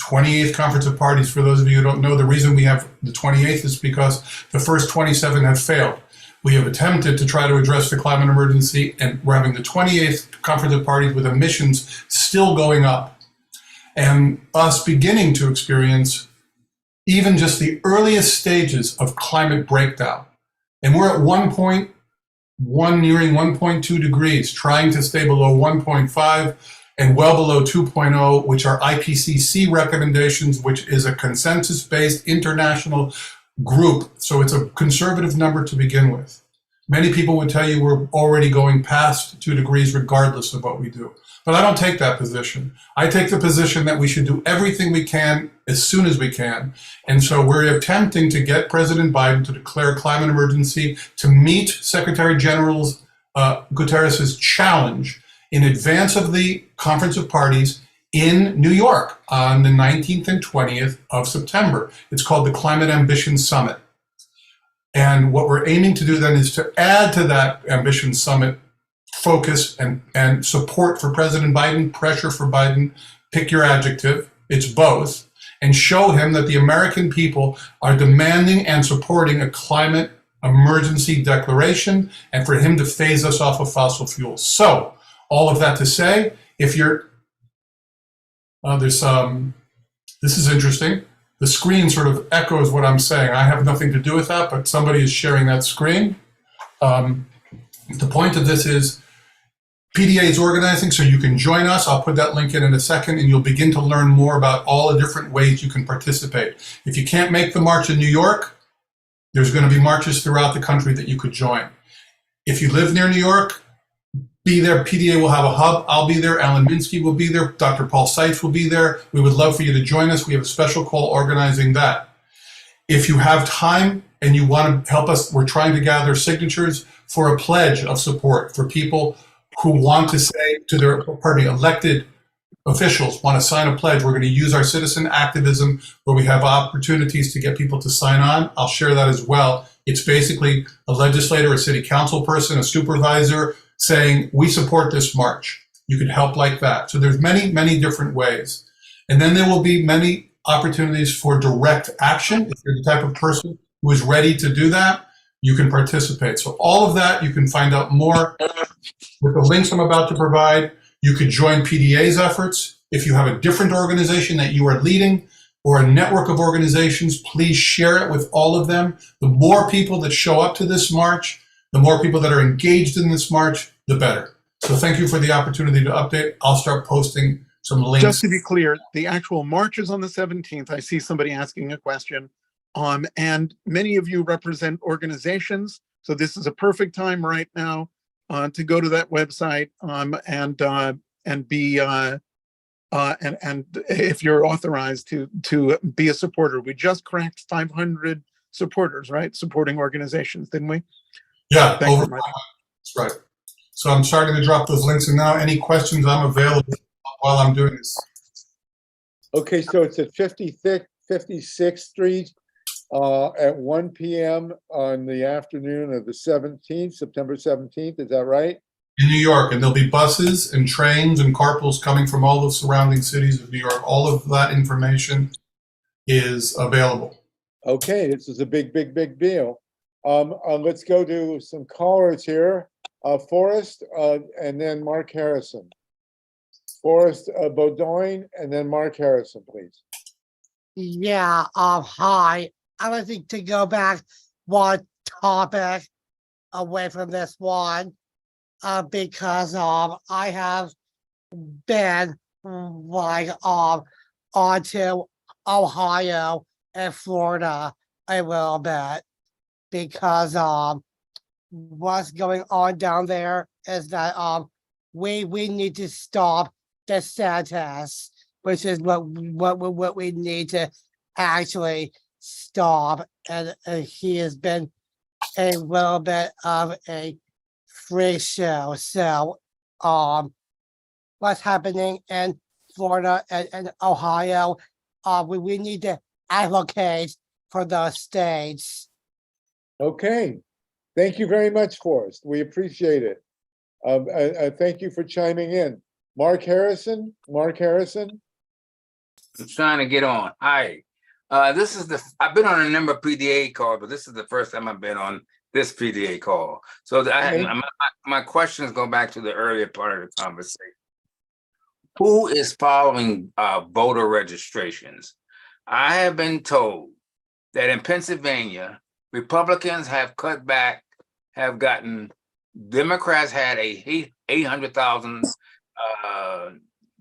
28th Conference of Parties, for those of you who don't know, the reason we have the 28th is because the first 27 have failed. We have attempted to try to address the climate emergency, and we're having the 28th Conference of Parties with emissions still going up. And us beginning to experience even just the earliest stages of climate breakdown. And we're at 1.1, nearing 1.2 degrees, trying to stay below 1.5 and well below 2.0, which are IPCC recommendations, which is a consensus-based international group. So it's a conservative number to begin with. Many people would tell you we're already going past 2 degrees regardless of what we do. But I don't take that position. I take the position that we should do everything we can as soon as we can. And so we're attempting to get President Biden to declare a climate emergency to meet Secretary General Guterres' challenge in advance of the Conference of Parties in New York on the 19th and 20th of September. It's called the Climate Ambition Summit. And what we're aiming to do then is to add to that Ambition Summit focus and support for President Biden, pressure for Biden, pick your adjective, it's both, and show him that the American people are demanding and supporting a climate emergency declaration and for him to phase us off of fossil fuels. So all of that to say, if you're, this is interesting. The screen sort of echoes what I'm saying. I have nothing to do with that, but somebody is sharing that screen. The point of this is PDA is organizing, so you can join us. I'll put that link in a second, and you'll begin to learn more about all the different ways you can participate. If you can't make the march in New York, there's going to be marches throughout the country that you could join. If you live near New York, be there. PDA will have a hub. I'll be there. Alan Minsky will be there. Dr. Paul Seitz will be there. We would love for you to join us. We have a special call organizing that. If you have time and you want to help us, we're trying to gather signatures for a pledge of support for people who want to say to their, elected officials want to sign a pledge. We're going to use our citizen activism where we have opportunities to get people to sign on. I'll share that as well. It's basically a legislator, a city council person, a supervisor saying, we support this march. You can help like that. So there's many, many different ways. And then there will be many opportunities for direct action. If you're the type of person who is ready to do that, you can participate. So all of that, you can find out more with the links I'm about to provide. You could join PDA's efforts. If you have a different organization that you are leading or a network of organizations, please share it with all of them. The more people that show up to this march, the more people that are engaged in this march, the better. So thank you for the opportunity to update. I'll start posting some links. Just to be clear, the actual march is on the 17th. I see somebody asking a question. And many of you represent organizations. So this is a perfect time right now to go to that website and be and if you're authorized to be a supporter. We just cracked 500 supporters, right? Supporting organizations, didn't we? Yeah, Thank you. that's right. So I'm starting to drop those links, and now any questions, I'm available while I'm doing this. Okay, so it's at 56th Street at 1 p.m. on the afternoon of the 17th, September 17th. Is that right? In New York, and there'll be buses and trains and carpools coming from all the surrounding cities of New York. All of that information is available. Okay, this is a big, big, big deal. Let's go to some callers here. Forrest and then Mark Harrison. Forrest Beaudoin and then Mark Harrison, please. Yeah, hi. I would think to go back one topic away from this one, because I have been like onto Ohio and Florida a little bit, because what's going on down there is that we need to stop DeSantis, which is what we need to actually stop, and he has been a little bit of a freak show. So what's happening in Florida and Ohio, we need to advocate for those states. Okay, thank you very much, Forrest. We appreciate it. Thank you for chiming in. Mark Harrison. Mark Harrison. I'm trying to get on. Hi. This is I've been on a number of PDA calls, but this is the first time I've been on this PDA call. So my questions go back to the earlier part of the conversation. Who is following voter registrations? I have been told that in Pennsylvania, Republicans have cut back, have gotten, Democrats had a 800,000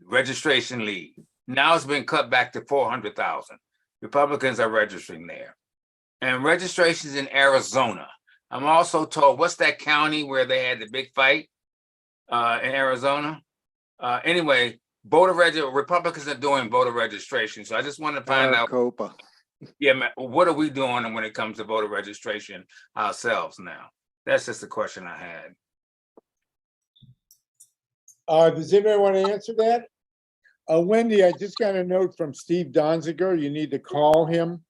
registration lead. Now it's been cut back to 400,000. Republicans are registering there. And registrations in Arizona. I'm also told, what's that county where they had the big fight in Arizona? Anyway, Republicans are doing voter registration. So I just want to find out. Yeah, man, what are we doing when it comes to voter registration ourselves now? That's just the question I had. Does anybody want to answer that? Wendy, I just got a note from Steve Donziger. You need to call him.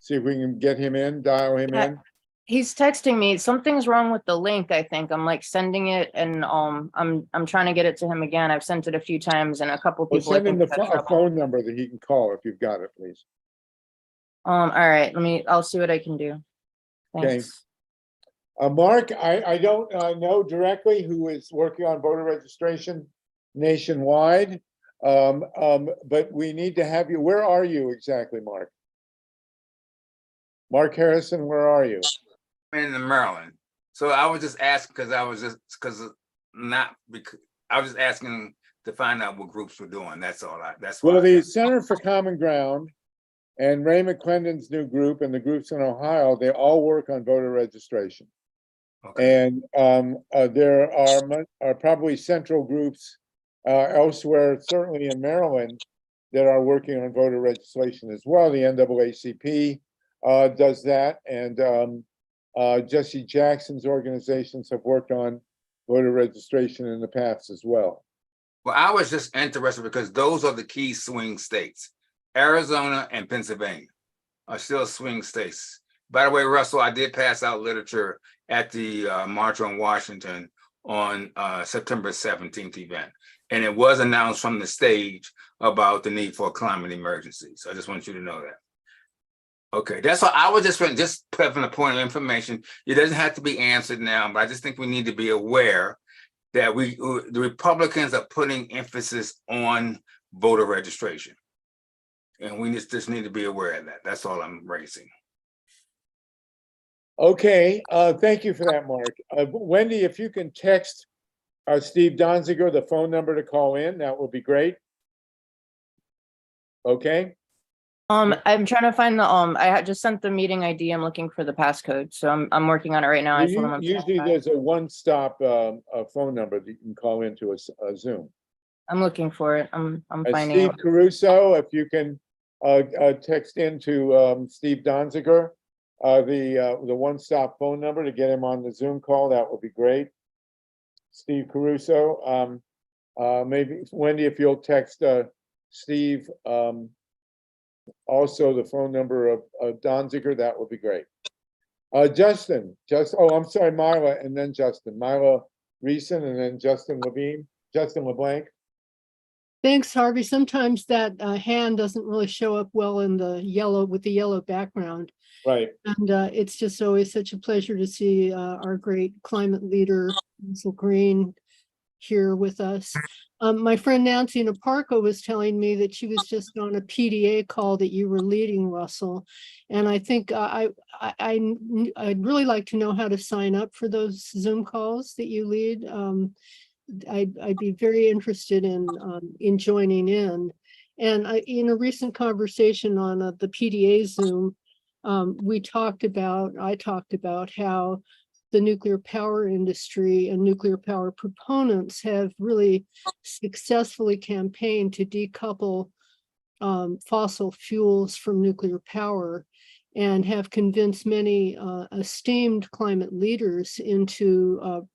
See if we can get him in, dial him in. He's texting me. Something's wrong with the link, I think. I'm like sending it, and I'm trying to get it to him again. I've sent it a few times, and a couple people. Send him a phone number that he can call if you've got it, please. All right, I'll see what I can do. Thanks. Okay. Mark, I don't know directly who is working on voter registration nationwide. But we need to have you. Where are you exactly, Mark? Mark Harrison, where are you? I'm in Maryland. So I was just asking because I was just asking to find out what groups were doing. That's all. That's why. Well, the Center for Common Ground and Ray McClendon's new group and the groups in Ohio, they all work on voter registration. Okay. And there are probably central groups elsewhere, certainly in Maryland, that are working on voter registration as well. The NAACP does that, and Jesse Jackson's organizations have worked on voter registration in the past as well. Well, I was just interested because those are the key swing states. Arizona and Pennsylvania are still swing states. By the way, Russell, I did pass out literature at the March on Washington on September 17th event. And it was announced from the stage about the need for a climate emergency. So I just want you to know that. Okay, that's all. I was just putting a point of information. It doesn't have to be answered now, but I just think we need to be aware that the Republicans are putting emphasis on voter registration. And we just need to be aware of that. That's all I'm raising. Okay, thank you for that, Mark. Wendy, if you can text Steve Donziger the phone number to call in, that would be great. Okay. I'm trying to find the I just sent the meeting ID. I'm looking for the passcode, so I'm working on it right now. Usually there's a one-stop phone number that you can call into a Zoom. I'm looking for it. I'm finding Steve it. Caruso, if you can text into Steve Donziger the one-stop phone number to get him on the Zoom call, that would be great. Steve Caruso, maybe Wendy, if you'll text Steve also the phone number of Donziger, that would be great. Justin, I'm sorry, Myla, and then Justin. Myla Reeson, and then Justin LeBlanc. Thanks, Harvey. Sometimes that hand doesn't really show up well in the yellow with the yellow background. Right. And it's just always such a pleasure to see our great climate leader, Russell Green, here with us. My friend Nancy Naparco was telling me that she was just on a PDA call that you were leading, Russell. And I think I'd really like to know how to sign up for those Zoom calls that you lead. I'd be very interested in joining in. And in a recent conversation on the PDA Zoom, I talked about how the nuclear power industry and nuclear power proponents have really successfully campaigned to decouple fossil fuels from nuclear power, and have convinced many esteemed climate leaders into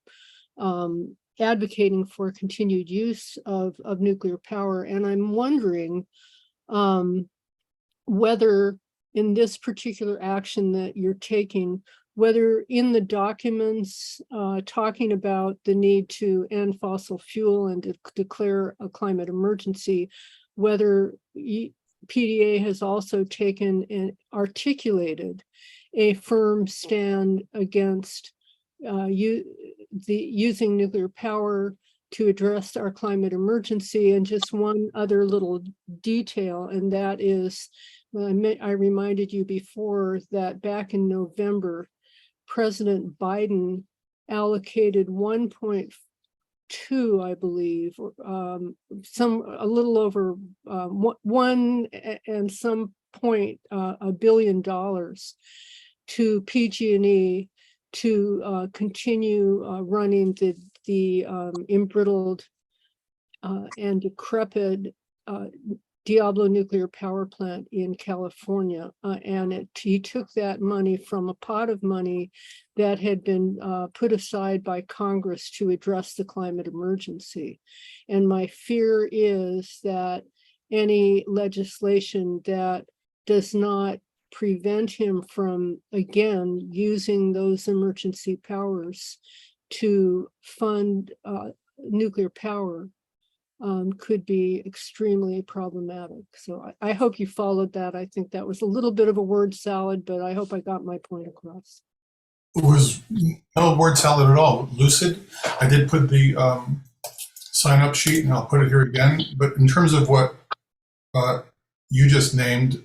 advocating for continued use of nuclear power. And I'm wondering whether in this particular action that you're taking, whether in the documents talking about the need to end fossil fuel and to declare a climate emergency, whether PDA has also taken and articulated a firm stand against using nuclear power to address our climate emergency. And just one other little detail, and that is, I reminded you before that back in November, President Biden allocated 1.2, I believe, a little over $1 billion to PG&E to continue running the embrittled and decrepit Diablo nuclear power plant in California. And he took that money from a pot of money that had been put aside by Congress to address the climate emergency. And my fear is that any legislation that does not prevent him from, again, using those emergency powers to fund nuclear power could be extremely problematic. So I hope you followed that. I think that was a little bit of a word salad, but I hope I got my point across. was no word salad at all. Lucid. I did put the sign up sheet, and I'll put it here again. But in terms of what you just named,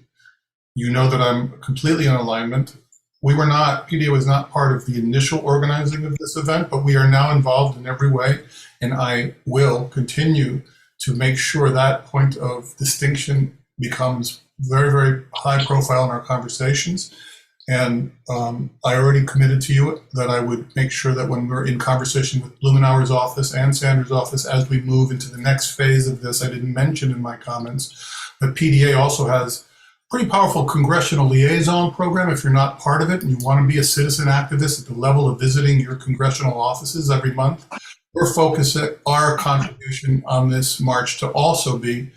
you know that I'm completely in alignment. We were not, PDA was not part of the initial organizing of this event, but we are now involved in every way. And I will continue to make sure that point of distinction becomes very, very high profile in our conversations. And I already committed to you that I would make sure that when we're in conversation with Blumenauer's office and Sanders' office, as we move into the next phase of this, I didn't mention in my comments, but PDA also has pretty powerful congressional liaison program. If you're not part of it and you want to be a citizen activist at the level of visiting your congressional offices every month, we're focusing our contribution on this march to also be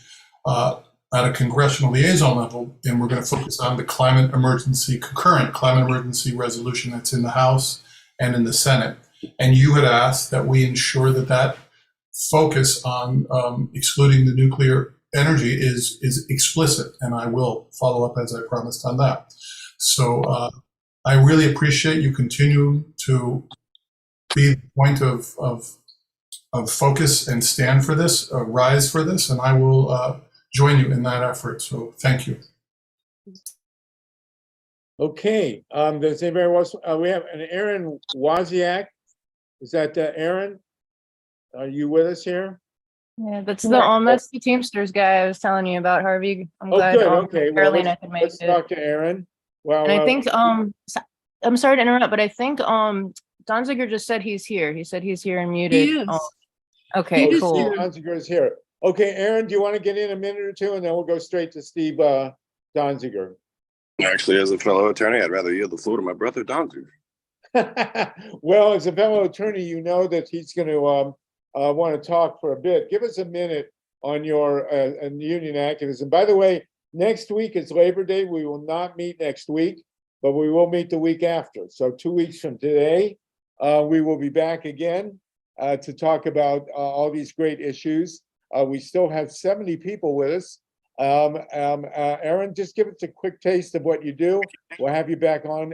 at a congressional liaison level, and we're going to focus on the climate emergency, concurrent climate emergency resolution that's in the House and in the Senate. And you had asked that we ensure that that focus on excluding the nuclear energy is explicit, and I will follow up as I promised on that. So I really appreciate you continue to be the point of focus and stand for this, rise for this, and I will join you in that effort. So thank you. Okay, does anybody else, we have an Aaron Wozniak. Is that Aaron? Are you with us here? Yeah, that's the Teamsters guy I was telling you about, Harvey. I'm glad. Good. Okay. Well, Carolina could make let's it. talk to Aaron. Well, And I think I'm sorry to interrupt, but I think Donziger just said he's here. He said he's here and muted. He is. Okay, He is cool. here. Donziger is here. Okay, Aaron, do you want to get in a minute or two, and then we'll go straight to Steve Donziger? Actually, as a fellow attorney, I'd rather yield the floor to my brother Donziger. Well, as a fellow attorney, you know that he's going to want to talk for a bit. Give us a minute on your union activism. By the way, next week is Labor Day. We will not meet next week, but we will meet the week after. So 2 weeks from today, we will be back again to talk about all these great issues. We still have 70 people with us. Aaron, just give us a quick taste of what you do. We'll have you back on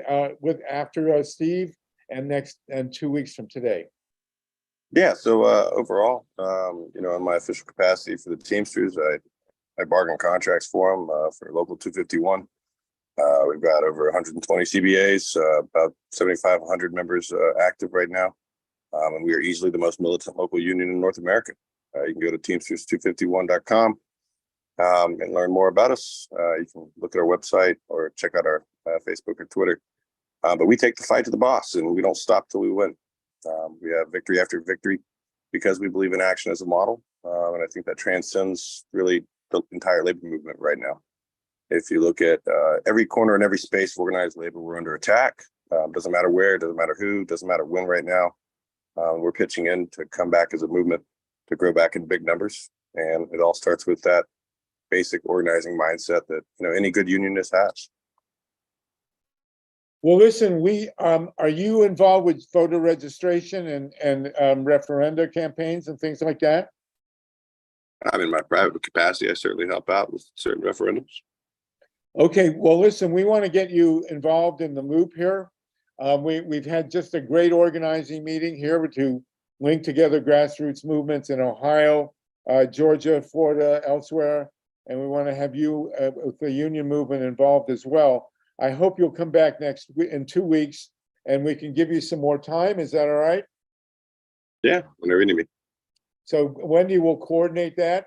after Steve and 2 weeks from today. Yeah, so overall, in my official capacity for the Teamsters, I bargain contracts for them for Local 251. We've got over 120 CBAs, about 7,500 members active right now. And we are easily the most militant local union in North America. You can go to Teamsters251.com and learn more about us. You can look at our website or check out our Facebook or Twitter. But we take the fight to the boss, and we don't stop till we win. We have victory after victory because we believe in action as a model. And I think that transcends really the entire labor movement right now. If you look at every corner and every space of organized labor, we're under attack. Doesn't matter where, doesn't matter who, doesn't matter when right now. We're pitching in to come back as a movement, to grow back in big numbers. And it all starts with that basic organizing mindset that any good unionist has. Well, listen, are you involved with voter registration and referenda campaigns and things like that? I'm in my private capacity. I certainly help out with certain referendums. Okay, well, listen, we want to get you involved in the loop here. We've had just a great organizing meeting here to link together grassroots movements in Ohio, Georgia, Florida, elsewhere, and we want to have you with the union movement involved as well. I hope you'll come back in 2 weeks and we can give you some more time. Is that all right? Yeah, whenever you need me. So Wendy will coordinate that.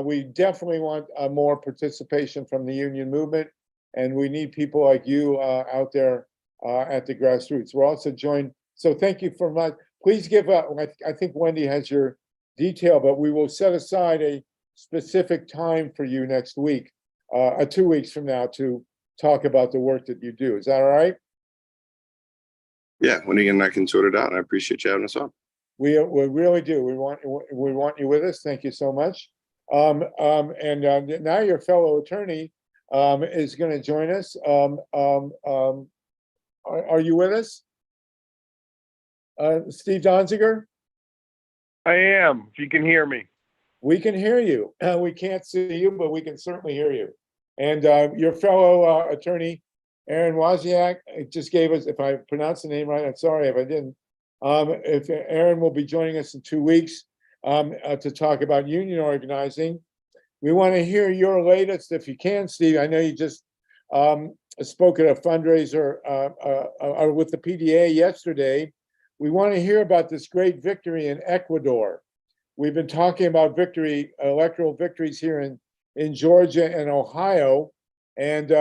We definitely want more participation from the union movement, and we need people like you out there at the grassroots. We're also joined. So thank you for much. Please give up. I think Wendy has your detail, but we will set aside a specific time for you next week, 2 weeks from now, to talk about the work that you do. Is that all right? Yeah, Wendy and I can sort it out, and I appreciate you having us on. We really do. We want you with us. Thank you so much. And now your fellow attorney is going to join us. Are you with us? Steve Donziger? I am, if you can hear me. We can hear you. We can't see you, but we can certainly hear you. And your fellow attorney, Aaron Wozniak just gave us, if I pronounced the name right, I'm sorry if I didn't. If Aaron will be joining us in 2 weeks to talk about union organizing. We want to hear your latest, if you can, Steve. I know you just spoke at a fundraiser with the PDA yesterday. We want to hear about this great victory in Ecuador. We've been talking about electoral victories here in Georgia and Ohio. And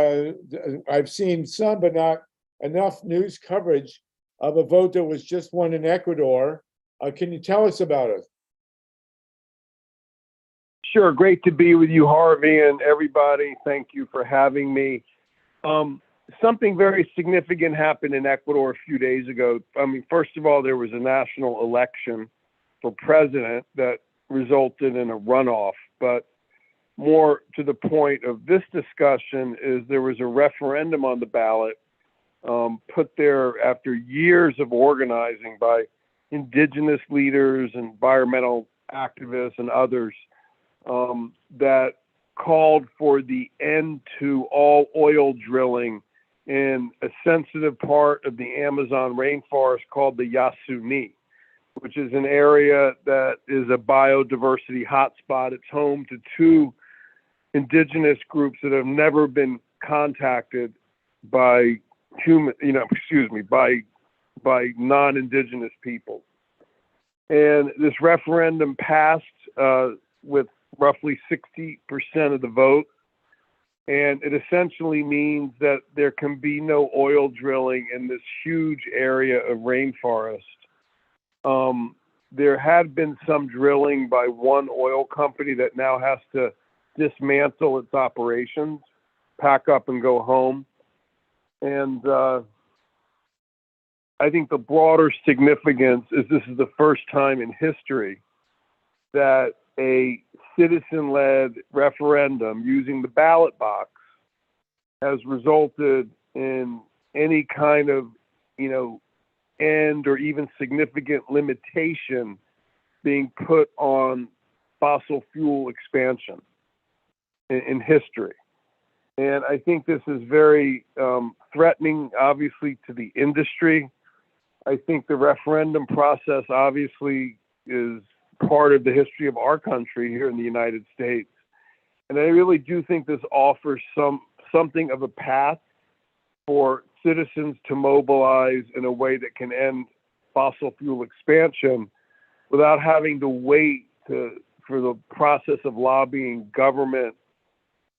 I've seen some, but not enough news coverage of a vote that was just won in Ecuador. Can you tell us about it? Sure. Great to be with you, Harvey, and everybody. Thank you for having me. Something very significant happened in Ecuador a few days ago. I mean, first of all, there was a national election for president that resulted in a runoff, but more to the point of this discussion is there was a referendum on the ballot put there after years of organizing by indigenous leaders, environmental activists, and others that called for the end to all oil drilling in a sensitive part of the Amazon rainforest called the Yasuni, which is an area that is a biodiversity hotspot. It's home to 2 indigenous groups that have never been contacted by by non-indigenous people. And this referendum passed with roughly 60% of the vote. And it essentially means that there can be no oil drilling in this huge area of rainforest. There had been some drilling by one oil company that now has to dismantle its operations, pack up and go home. And I think the broader significance is this is the first time in history that a citizen-led referendum using the ballot box has resulted in any kind of, end or even significant limitation being put on fossil fuel expansion in history. And I think this is very threatening, obviously, to the industry. I think the referendum process obviously is part of the history of our country here in the United States. And I really do think this offers something of a path for citizens to mobilize in a way that can end fossil fuel expansion without having to wait for the process of lobbying government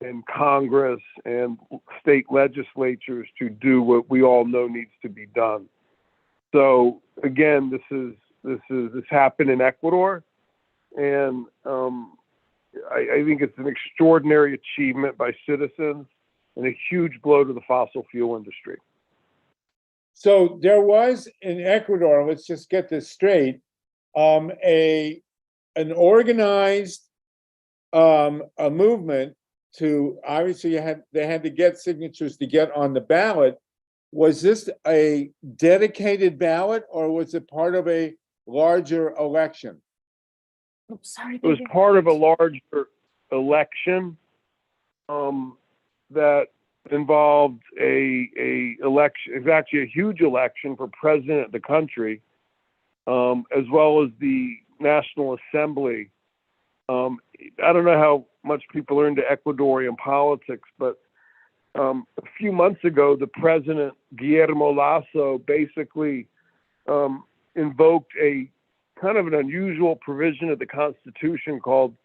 and Congress and state legislatures to do what we all know needs to be done. So again, this happened in Ecuador, and I think it's an extraordinary achievement by citizens and a huge blow to the fossil fuel industry. So there was in Ecuador, let's just get this straight, an organized a movement to, obviously they had to get signatures to get on the ballot. Was this a dedicated ballot or was it part of a larger election? It was part of a larger election that involved a election. It's actually a huge election for president of the country, as well as the National Assembly. I don't know how much people are into Ecuadorian politics, but a few months ago, the president, Guillermo Lasso, basically invoked a kind of an unusual provision of the Constitution called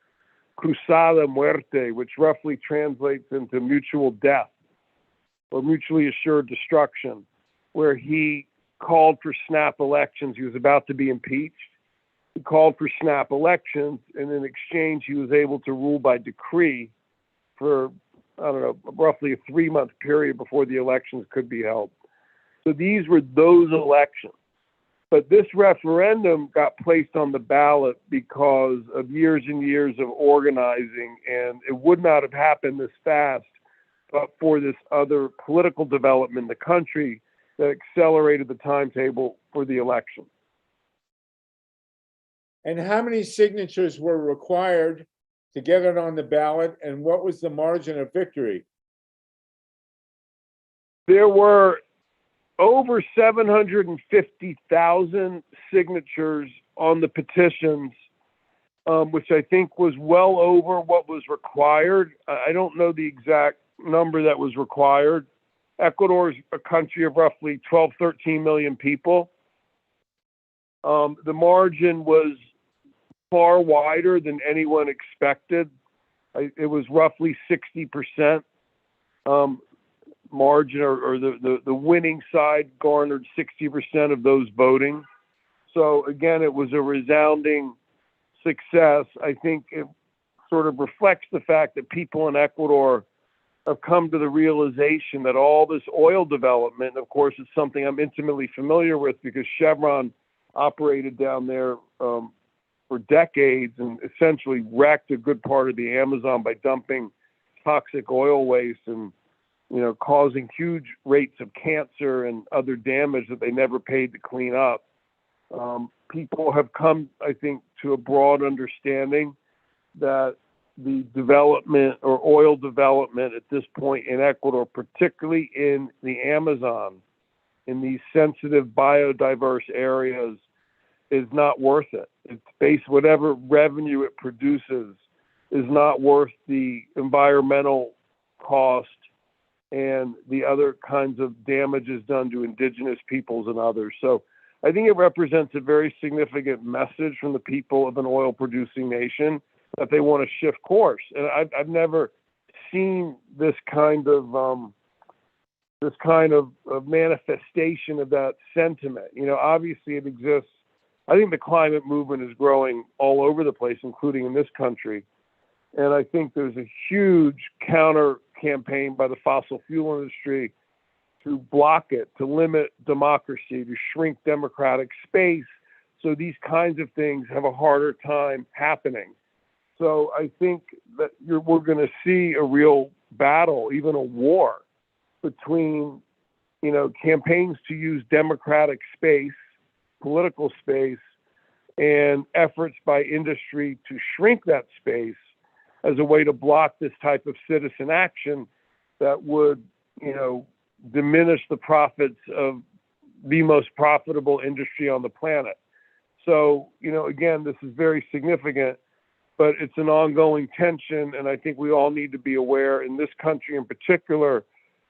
Cruzada Muerte, which roughly translates into mutual death or mutually assured destruction, where he called for snap elections. He was about to be impeached. He called for snap elections, and in exchange, he was able to rule by decree for, roughly a 3-month period before the elections could be held. So these were those elections. But this referendum got placed on the ballot because of years and years of organizing, and it would not have happened this fast but for this other political development in the country that accelerated the timetable for the election. And how many signatures were required to get it on the ballot, and what was the margin of victory? There were over 750,000 signatures on the petitions, which I think was well over what was required. I don't know the exact number that was required. Ecuador is a country of roughly 12, 13 million people. The margin was far wider than anyone expected. It was roughly 60% margin, or the winning side garnered 60% of those voting. So again, it was a resounding success. I think it sort of reflects the fact that people in Ecuador have come to the realization that all this oil development, of course, is something I'm intimately familiar with because Chevron operated down there for decades and essentially wrecked a good part of the Amazon by dumping toxic oil waste and, you know, causing huge rates of cancer and other damage that they never paid to clean up. People have come, I think, to a broad understanding that the development or oil development at this point in Ecuador, particularly in the Amazon, in these sensitive biodiverse areas, is not worth it. It's based, whatever revenue it produces is not worth the environmental cost and the other kinds of damages done to indigenous peoples and others. So I think it represents a very significant message from the people of an oil producing nation that they want to shift course. And I've never seen this kind of manifestation of that sentiment. You know, obviously it exists. I think the climate movement is growing all over the place, including in this country. And I think there's a huge counter campaign by the fossil fuel industry to block it, to limit democracy, to shrink democratic space. So these kinds of things have a harder time happening. So I think that we're going to see a real battle, even a war between, you know, campaigns to use democratic space, political space, and efforts by industry to shrink that space as a way to block this type of citizen action that would, you know, diminish the profits of the most profitable industry on the planet. So, you know, again, this is very significant, but it's an ongoing tension. And I think we all need to be aware in this country in particular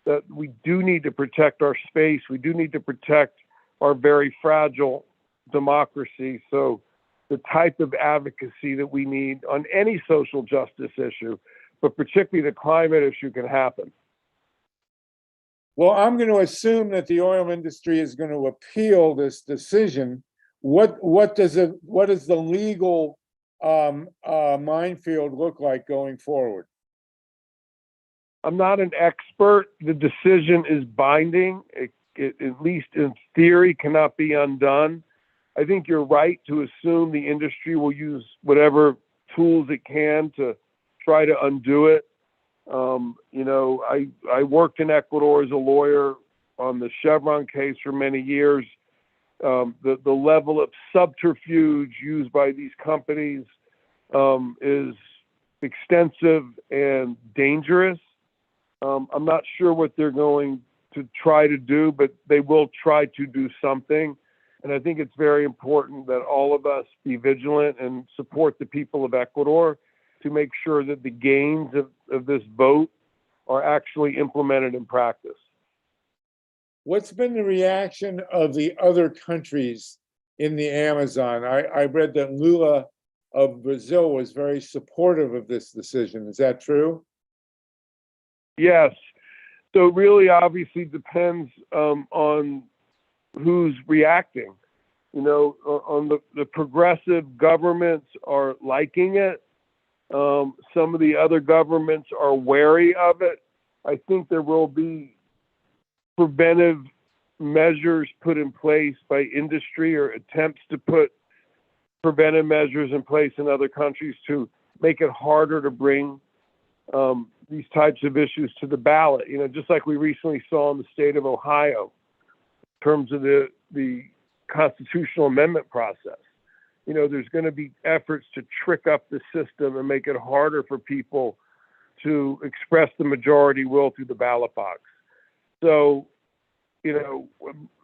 that we do need to protect our space. We do need to protect our very fragile democracy. So the type of advocacy that we need on any social justice issue, but particularly the climate issue, can happen. Well, I'm going to assume that the oil industry is going to appeal this decision. What does the legal minefield look like going forward? I'm not an expert. The decision is binding. It, at least in theory, cannot be undone. I think you're right to assume the industry will use whatever tools it can to try to undo it. You know, I worked in Ecuador as a lawyer on the Chevron case for many years. The level of subterfuge used by these companies is extensive and dangerous. I'm not sure what they're going to try to do, but they will try to do something. And I think it's very important that all of us be vigilant and support the people of Ecuador to make sure that the gains of this vote are actually implemented in practice. What's been the reaction of the other countries in the Amazon? I read that Lula of Brazil was very supportive of this decision. Is that true? Yes. So it really obviously depends on who's reacting. You know, on the progressive governments are liking it. Some of the other governments are wary of it. I think there will be preventive measures put in place by industry or attempts to put preventive measures in place in other countries to make it harder to bring these types of issues to the ballot. You know, just like we recently saw in the state of Ohio in terms of the constitutional amendment process. You know, there's going to be efforts to trick up the system and make it harder for people to express the majority will through the ballot box. So,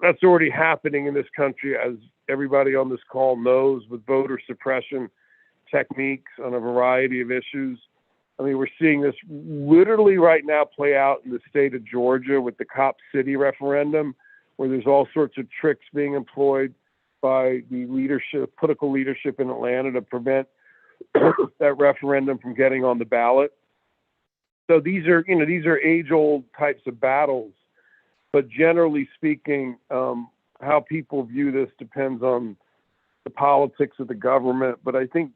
that's already happening in this country, as everybody on this call knows, with voter suppression techniques on a variety of issues. I mean, we're seeing this literally right now play out in the state of Georgia with the Cop City referendum, where there's all sorts of tricks being employed by the political leadership in Atlanta to prevent that referendum from getting on the ballot. So these are age-old types of battles, but generally speaking, how people view this depends on the politics of the government. But I think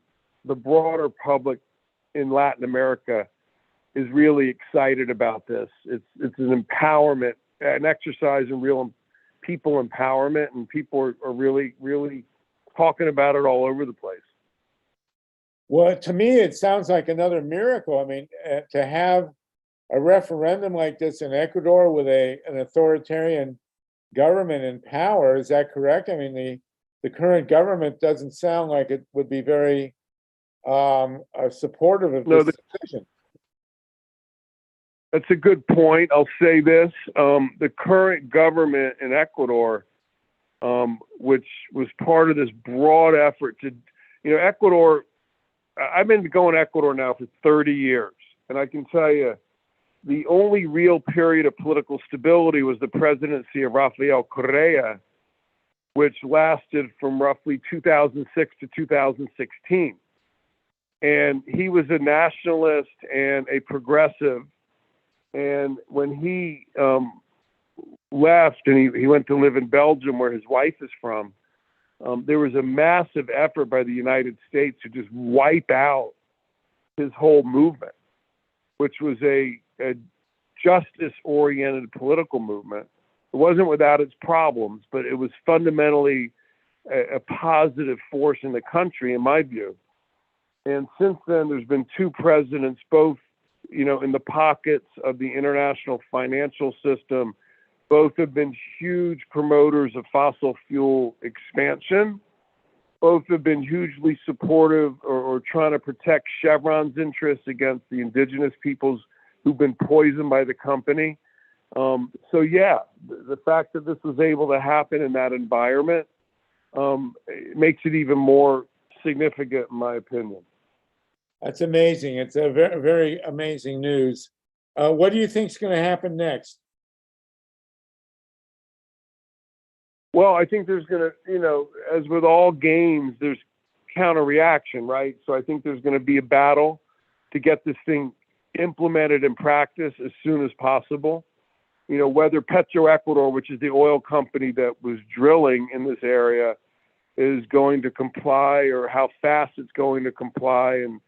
the broader public in Latin America is really excited about this. It's an empowerment, an exercise in real people empowerment, and people are really, really talking about it all over the place. Well, to me, it sounds like another miracle. I mean, to have a referendum like this in Ecuador with an authoritarian government in power, is that correct? I mean, the current government doesn't sound like it would be very supportive of this decision. That's a good point. I'll say this. The current government in Ecuador, which was part of this broad effort to, Ecuador, I've been going to Ecuador now for 30 years. And I can tell you, the only real period of political stability was the presidency of Rafael Correa, which lasted from roughly 2006 to 2016. And he was a nationalist and a progressive. And when he left and he went to live in Belgium, where his wife is from, there was a massive effort by the United States to just wipe out his whole movement, which was a justice-oriented political movement. It wasn't without its problems, but it was fundamentally a positive force in the country, in my view. And since then, there's been two presidents, both, in the pockets of the international financial system. Both have been huge promoters of fossil fuel expansion. Both have been hugely supportive or trying to protect Chevron's interests against the indigenous peoples who've been poisoned by the company. So yeah, the fact that this was able to happen in that environment it makes it even more significant, in my opinion. That's amazing. It's a very, very amazing news. What do you think is going to happen next? Well, I think there's going to, as with all games, there's counter reaction, right? So I think there's going to be a battle to get this thing implemented in practice as soon as possible. Whether Petroecuador, which is the oil company that was drilling in this area, is going to comply, or how fast it's going to comply and,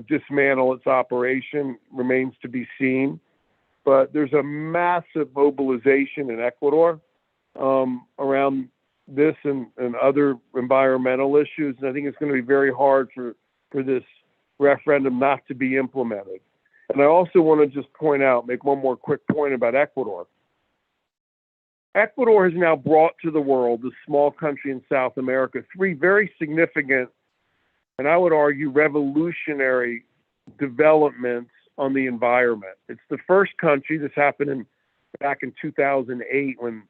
dismantle its operation, remains to be seen. But there's a massive mobilization in Ecuador around this and other environmental issues. And I think it's going to be very hard for this referendum not to be implemented. And I also want to just make one more quick point about Ecuador. Ecuador has now brought to the world, this small country in South America, three very significant, and I would argue revolutionary developments on the environment. It's the first country, this happened back in 2008 when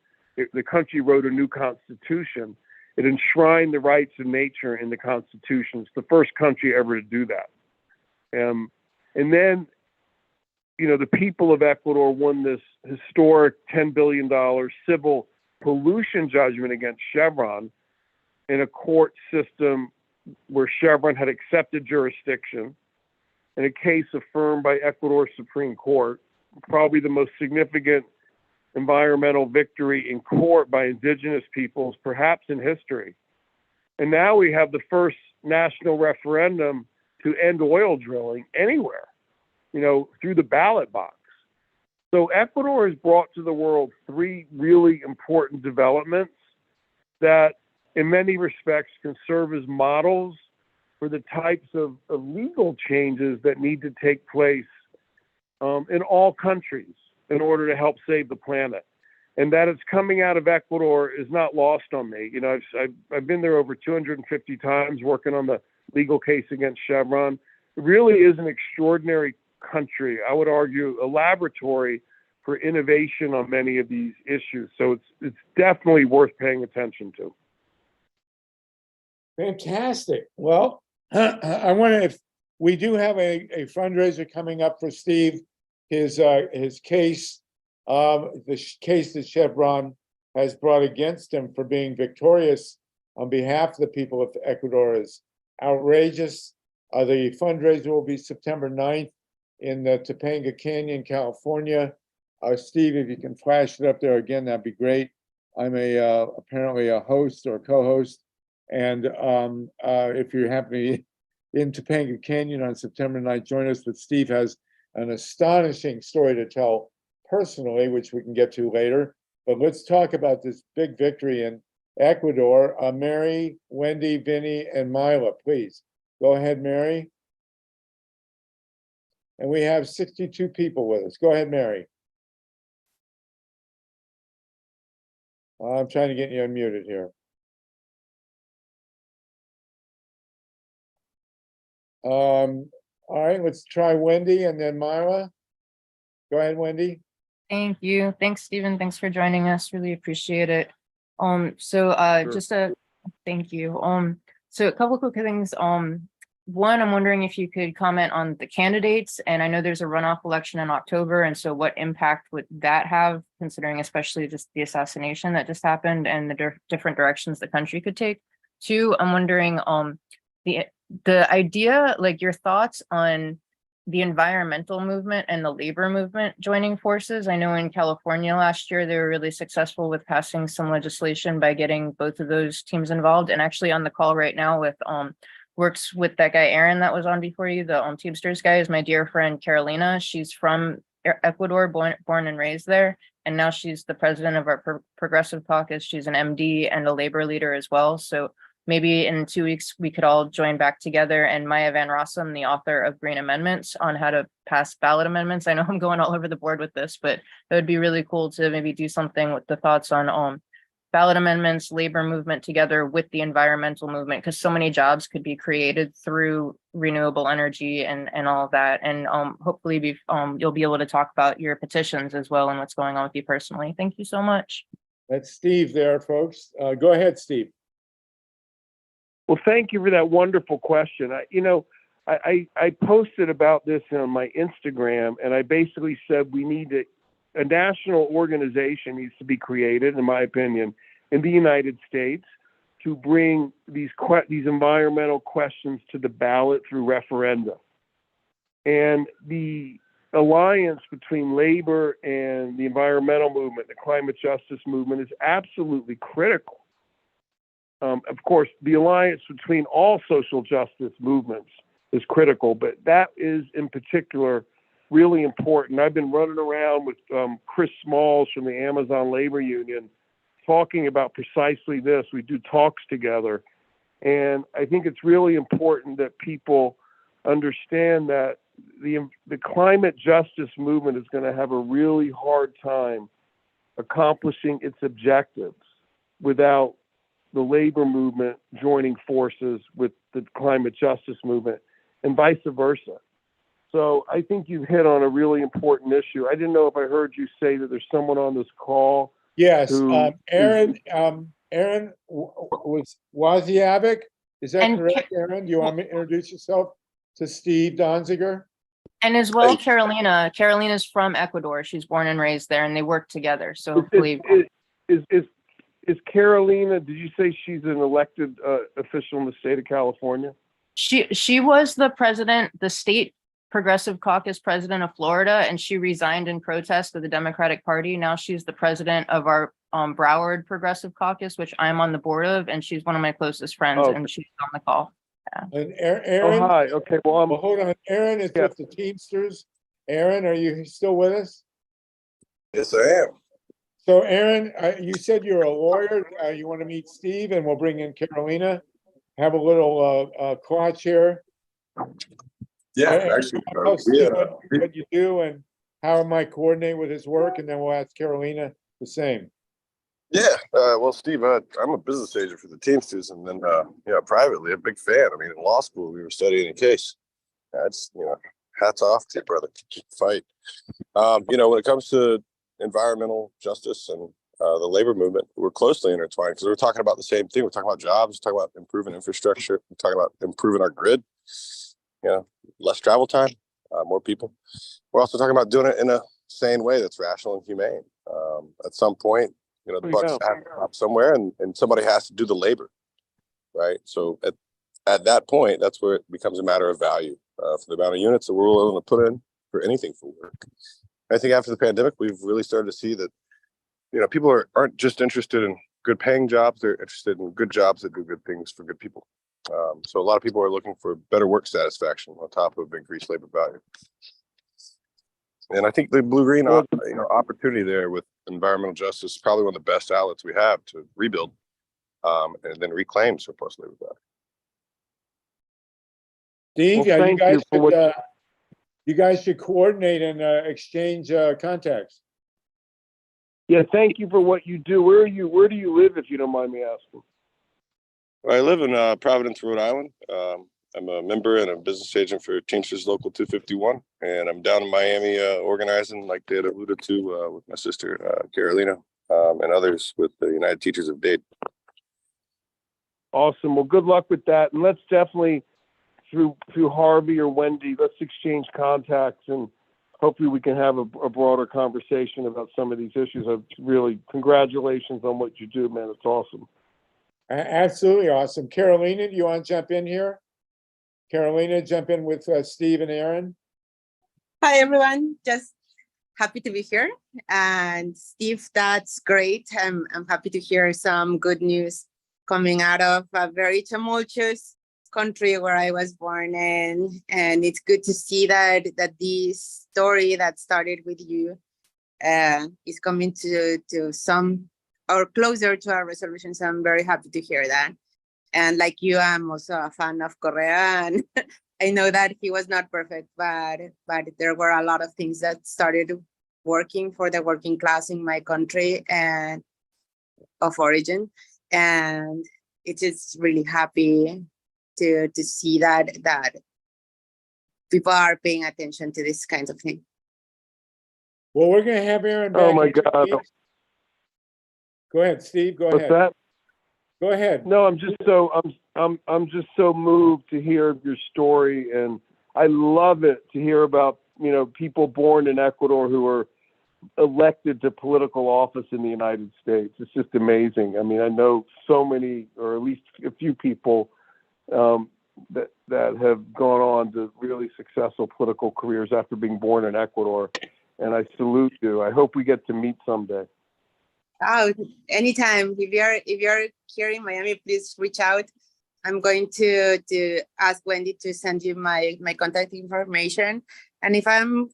the country wrote a new constitution. It enshrined the rights of nature in the constitution. It's the first country ever to do that. And then, the people of Ecuador won this historic $10 billion civil pollution judgment against Chevron in a court system where Chevron had accepted jurisdiction, in a case affirmed by Ecuador's Supreme Court, probably the most significant environmental victory in court by indigenous peoples, perhaps in history. And now we have the first national referendum to end oil drilling anywhere, through the ballot box. So Ecuador has brought to the world three really important developments that in many respects can serve as models for the types of legal changes that need to take place in all countries in order to help save the planet. And that it's coming out of Ecuador is not lost on me. I've been there over 250 times working on the legal case against Chevron. It really is an extraordinary country. I would argue a laboratory for innovation on many of these issues. So it's definitely worth paying attention to. Fantastic. Well, I wonder if we do have a fundraiser coming up for Steve. His case, case that Chevron has brought against him for being victorious on behalf of the people of Ecuador is outrageous. The fundraiser will be September 9th in the Topanga Canyon, California. Steve, if you can flash it up there again, that'd be great. I'm apparently a host or co-host. And if you happen to be in Topanga Canyon on September 9th, join us. But Steve has an astonishing story to tell personally, which we can get to later. But let's talk about this big victory in Ecuador. Mary, Wendy, Vinny, and Mila, please. Go ahead, Mary. And we have 62 people with us. Go ahead, Mary. I'm trying to get you unmuted here. All right, let's try Wendy and then Myra. Go ahead, Wendy. Thank you. Thanks, Stephen. Thanks for joining us. Really appreciate it. Sure. Thank you. So a couple quick things. One, I'm wondering if you could comment on the candidates, and I know there's a runoff election in October, and so what impact would that have, considering especially just the assassination that just happened and the different directions the country could take. Two, I'm wondering the idea, like your thoughts on the environmental movement and the labor movement joining forces. I know in California last year, they were really successful with passing some legislation by getting both of those teams involved. And actually on the call right now with works with that guy, Aaron, that was on before you, the Teamsters guy, is my dear friend, Carolina. She's from Ecuador, born and raised there. And now she's the president of our Progressive Caucus. She's an MD and a labor leader as well. So maybe in 2 weeks, we could all join back together, and Maya Van Rossum, the author of Green Amendments, on how to pass ballot amendments. I know I'm going all over the board with this, but it would be really cool to maybe do something with the thoughts on ballot amendments, labor movement together with the environmental movement, because so many jobs could be created through renewable energy and all of that. And hopefully you'll be able to talk about your petitions as well and what's going on with you personally. Thank you so much. That's Steve there, folks. Go ahead, Steve. Well, thank you for that wonderful question. I posted about this on my Instagram, and I basically said a national organization needs to be created, in my opinion, in the United States to bring these environmental questions to the ballot through referenda. And the alliance between labor and the environmental movement, the climate justice movement, is absolutely critical. Of course, the alliance between all social justice movements is critical, but that is in particular really important. I've been running around with Chris Smalls from the Amazon Labor Union talking about precisely this. We do talks together, and I think it's really important that people understand that the climate justice movement is going to have a really hard time accomplishing its objectives without the labor movement joining forces with the climate justice movement, and vice versa. So I think you've hit on a really important issue. I didn't know if I heard you say that there's someone on this call. Yes, Aaron was Waziabic. Is that correct, Aaron? Do you want me to introduce yourself to Steve Donziger? And as well, Carolina. Carolina's from Ecuador. She's born and raised there, and they work together. So hopefully, is Carolina? Did you say she's an elected official in the state of California? She was the president, the state Progressive Caucus president of Florida, and she resigned in protest of the Democratic Party. Now she's the president of our Broward Progressive Caucus, which I'm on the board of, and she's one of my closest friends, and she's on the call. Yeah. And Aaron, oh, hi. Okay, well, hold on. Aaron is with the Teamsters. Aaron, are you still with us? Yes, I am. So, Aaron, you said you're a lawyer. You want to meet Steve, and we'll bring in Carolina. Have a little clutch here. Yeah, actually, tell Steve what you do and how I might coordinate with his work, and then we'll ask Carolina the same. Yeah, well, Steve, I'm a business agent for the Teamsters, and then, privately, a big fan. I mean, in law school, we were studying a case. That's, hats off to you, brother. Keep the fight. When it comes to environmental justice and the labor movement were closely intertwined because we're talking about the same thing. We're talking about jobs, we're talking about improving infrastructure, we're talking about improving our grid, less travel time, more people. We're also talking about doing it in a sane way that's rational and humane. At some point, the bucks have to stop somewhere and somebody has to do the labor, right? So at that point, that's where it becomes a matter of value for the amount of units that we're willing to put in for anything for work. I think after the pandemic, we've really started to see that, people aren't just interested in good paying jobs. They're interested in good jobs that do good things for good people. So a lot of people are looking for better work satisfaction on top of increased labor value. And I think the blue-green opportunity there with environmental justice is probably one of the best outlets we have to rebuild and then reclaim surplus labor value. Steve, Well, you guys should coordinate and exchange contacts. Yeah, thank you for what you do. Where do you live, if you don't mind me asking? I live in Providence, Rhode Island. I'm a member and a business agent for Teamsters Local 251, and I'm down in Miami organizing, like they had alluded to, with my sister Carolina and others with the United Teachers of Dade. Awesome. Well, good luck with that, and let's definitely through Harvey or Wendy, let's exchange contacts, and hopefully we can have a broader conversation about some of these issues. Really, congratulations on what you do, man. It's awesome. Absolutely awesome. Carolina, do you want to jump in here? Carolina, jump in with Steve and Aaron. Hi, everyone. Just happy to be here. And Steve, that's great. I'm happy to hear some good news coming out of a very tumultuous country where I was born in. And it's good to see that this story that started with you is coming to some or closer to our resolution. So I'm very happy to hear that. And like you, I'm also a fan of Correa, and I know that he was not perfect, but there were a lot of things that started working for the working class in my country and of origin. And it is really happy to see that people are paying attention to this kinds of thing. Well, we're going to have Aaron back. Oh my God. Go ahead, Steve. Go What's ahead. that? Go ahead. No, I'm just so moved to hear your story, and I love it to hear about people born in Ecuador who are elected to political office in the United States. It's just amazing. I mean, I know so many, or at least a few people that have gone on to really successful political careers after being born in Ecuador, and I salute you. I hope we get to meet someday. Oh, anytime. If you're here in Miami, please reach out. I'm going to ask Wendy to send you my contact information. And if I'm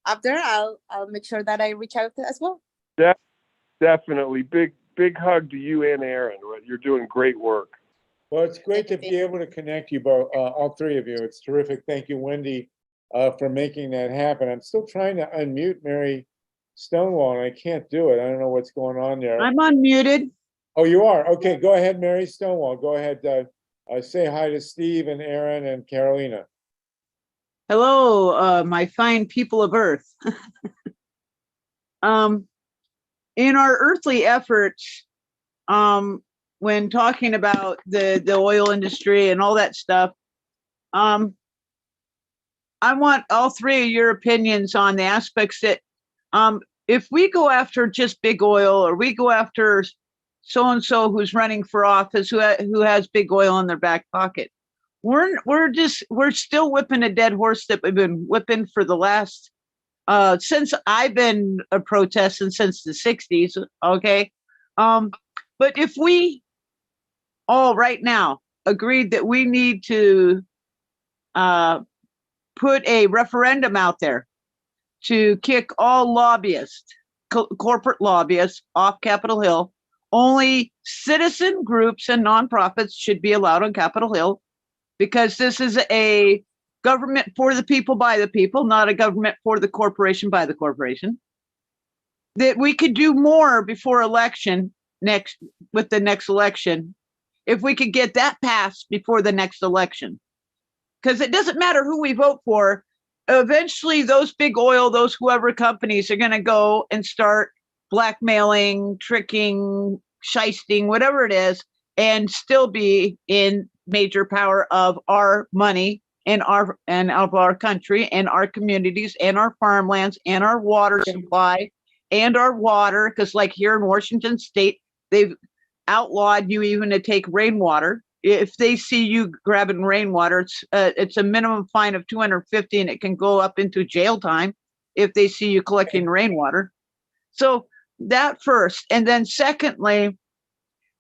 up there, I'll make sure that I reach out as well. Yeah, definitely. Big hug to you and Aaron. You're doing great work. Well, it's great to be able to connect you both, all three of you. It's terrific. Thank you, Wendy, for making that happen. I'm still trying to unmute Mary Stonewall, and I can't do it. I don't know what's going on there. I'm unmuted. Oh, you are? Okay, go ahead, Mary Stonewall. Go ahead. Say hi to Steve and Aaron and Carolina. Hello, my fine people of Earth. In our earthly efforts, when talking about the oil industry and all that stuff, I want all three of your opinions on the aspects that if we go after just big oil, or we go after so-and-so who's running for office who has big oil in their back pocket, we're still whipping a dead horse that we've been whipping for the last since I've been protesting since the 60s. Okay. But if we all right now agreed that we need to put a referendum out there to kick all lobbyists, corporate lobbyists off Capitol Hill. Only citizen groups and nonprofits should be allowed on Capitol Hill, because this is a government for the people, by the people, not a government for the corporation, by the corporation. That we could do more before election with the next election, if we could get that passed before the next election. Because it doesn't matter who we vote for, eventually those big oil, those whoever companies are going to go and start blackmailing, tricking, shysting, whatever it is, and still be in major power of our money and of our country and our communities and our farmlands and our water supply and our water. Because like here in Washington State, they've outlawed you even to take rainwater. If they see you grabbing rainwater, it's a minimum fine of $250, and it can go up into jail time if they see you collecting rainwater. So that first, and then secondly,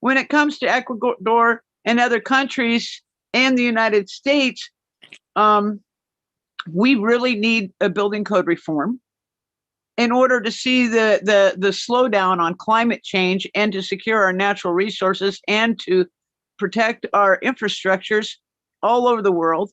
when it comes to Ecuador and other countries and the United States, we really need a building code reform in order to see the slowdown on climate change and to secure our natural resources and to protect our infrastructures all over the world.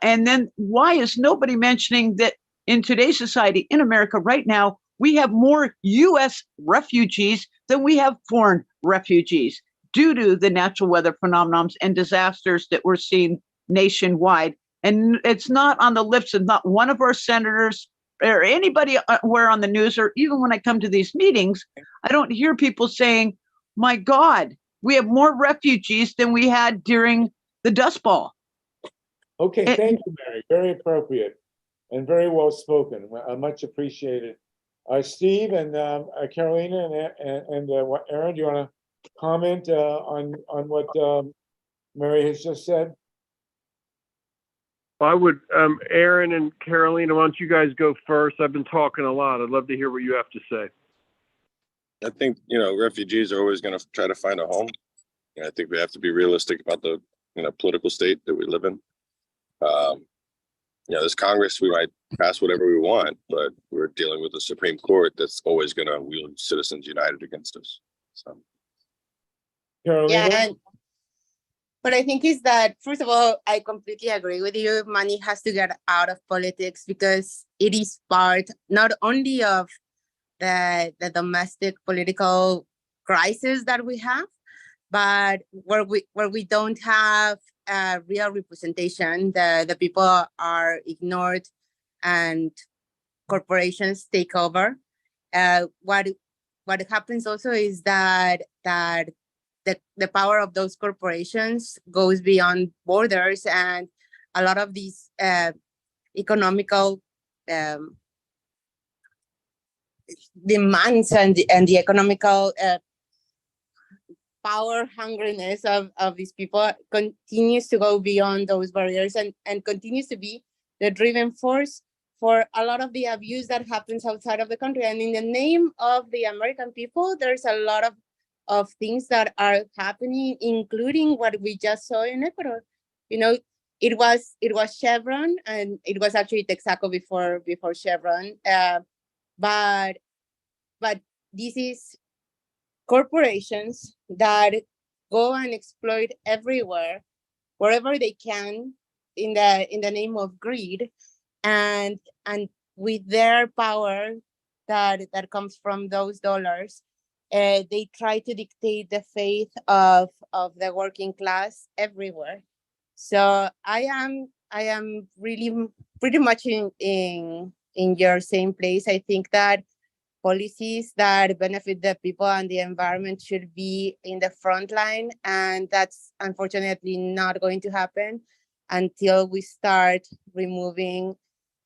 And then why is nobody mentioning that in today's society, in America right now, we have more US refugees than we have foreign refugees due to the natural weather phenomenons and disasters that we're seeing nationwide. And it's not on the lips of not one of our senators or anybody where on the news, or even when I come to these meetings, I don't hear people saying, my God, we have more refugees than we had during the Dust Bowl. Okay, thank you, Mary. Very appropriate and very well spoken. Much appreciated. Steve and Carolina and Aaron, do you want to comment on what Mary has just said? I would, Aaron and Carolina, why don't you guys go first? I've been talking a lot. I'd love to hear what you have to say. I think, refugees are always going to try to find a home. I think we have to be realistic about the, political state that we live in. This Congress, we might pass whatever we want, but we're dealing with a Supreme Court that's always going to wield Citizens United against us. So, Carolina? Yeah, what I think is that, first of all, I completely agree with you. Money has to get out of politics because it is part not only of the domestic political crisis that we have, but where we don't have real representation, the people are ignored and corporations take over. What happens also is that the power of those corporations goes beyond borders, and a lot of these economical demands and the economical power hungriness of these people continues to go beyond those barriers and continues to be the driving force for a lot of the abuse that happens outside of the country. And in the name of the American people, there's a lot of things that are happening, including what we just saw in Ecuador. It was Chevron, and it was actually Texaco before Chevron. But this is corporations that go and exploit everywhere, wherever they can, in the name of greed, and with their power that comes from those dollars, they try to dictate the fate of the working class everywhere. So I am really pretty much in your same place. I think that policies that benefit the people and the environment should be in the front line, and that's unfortunately not going to happen until we start removing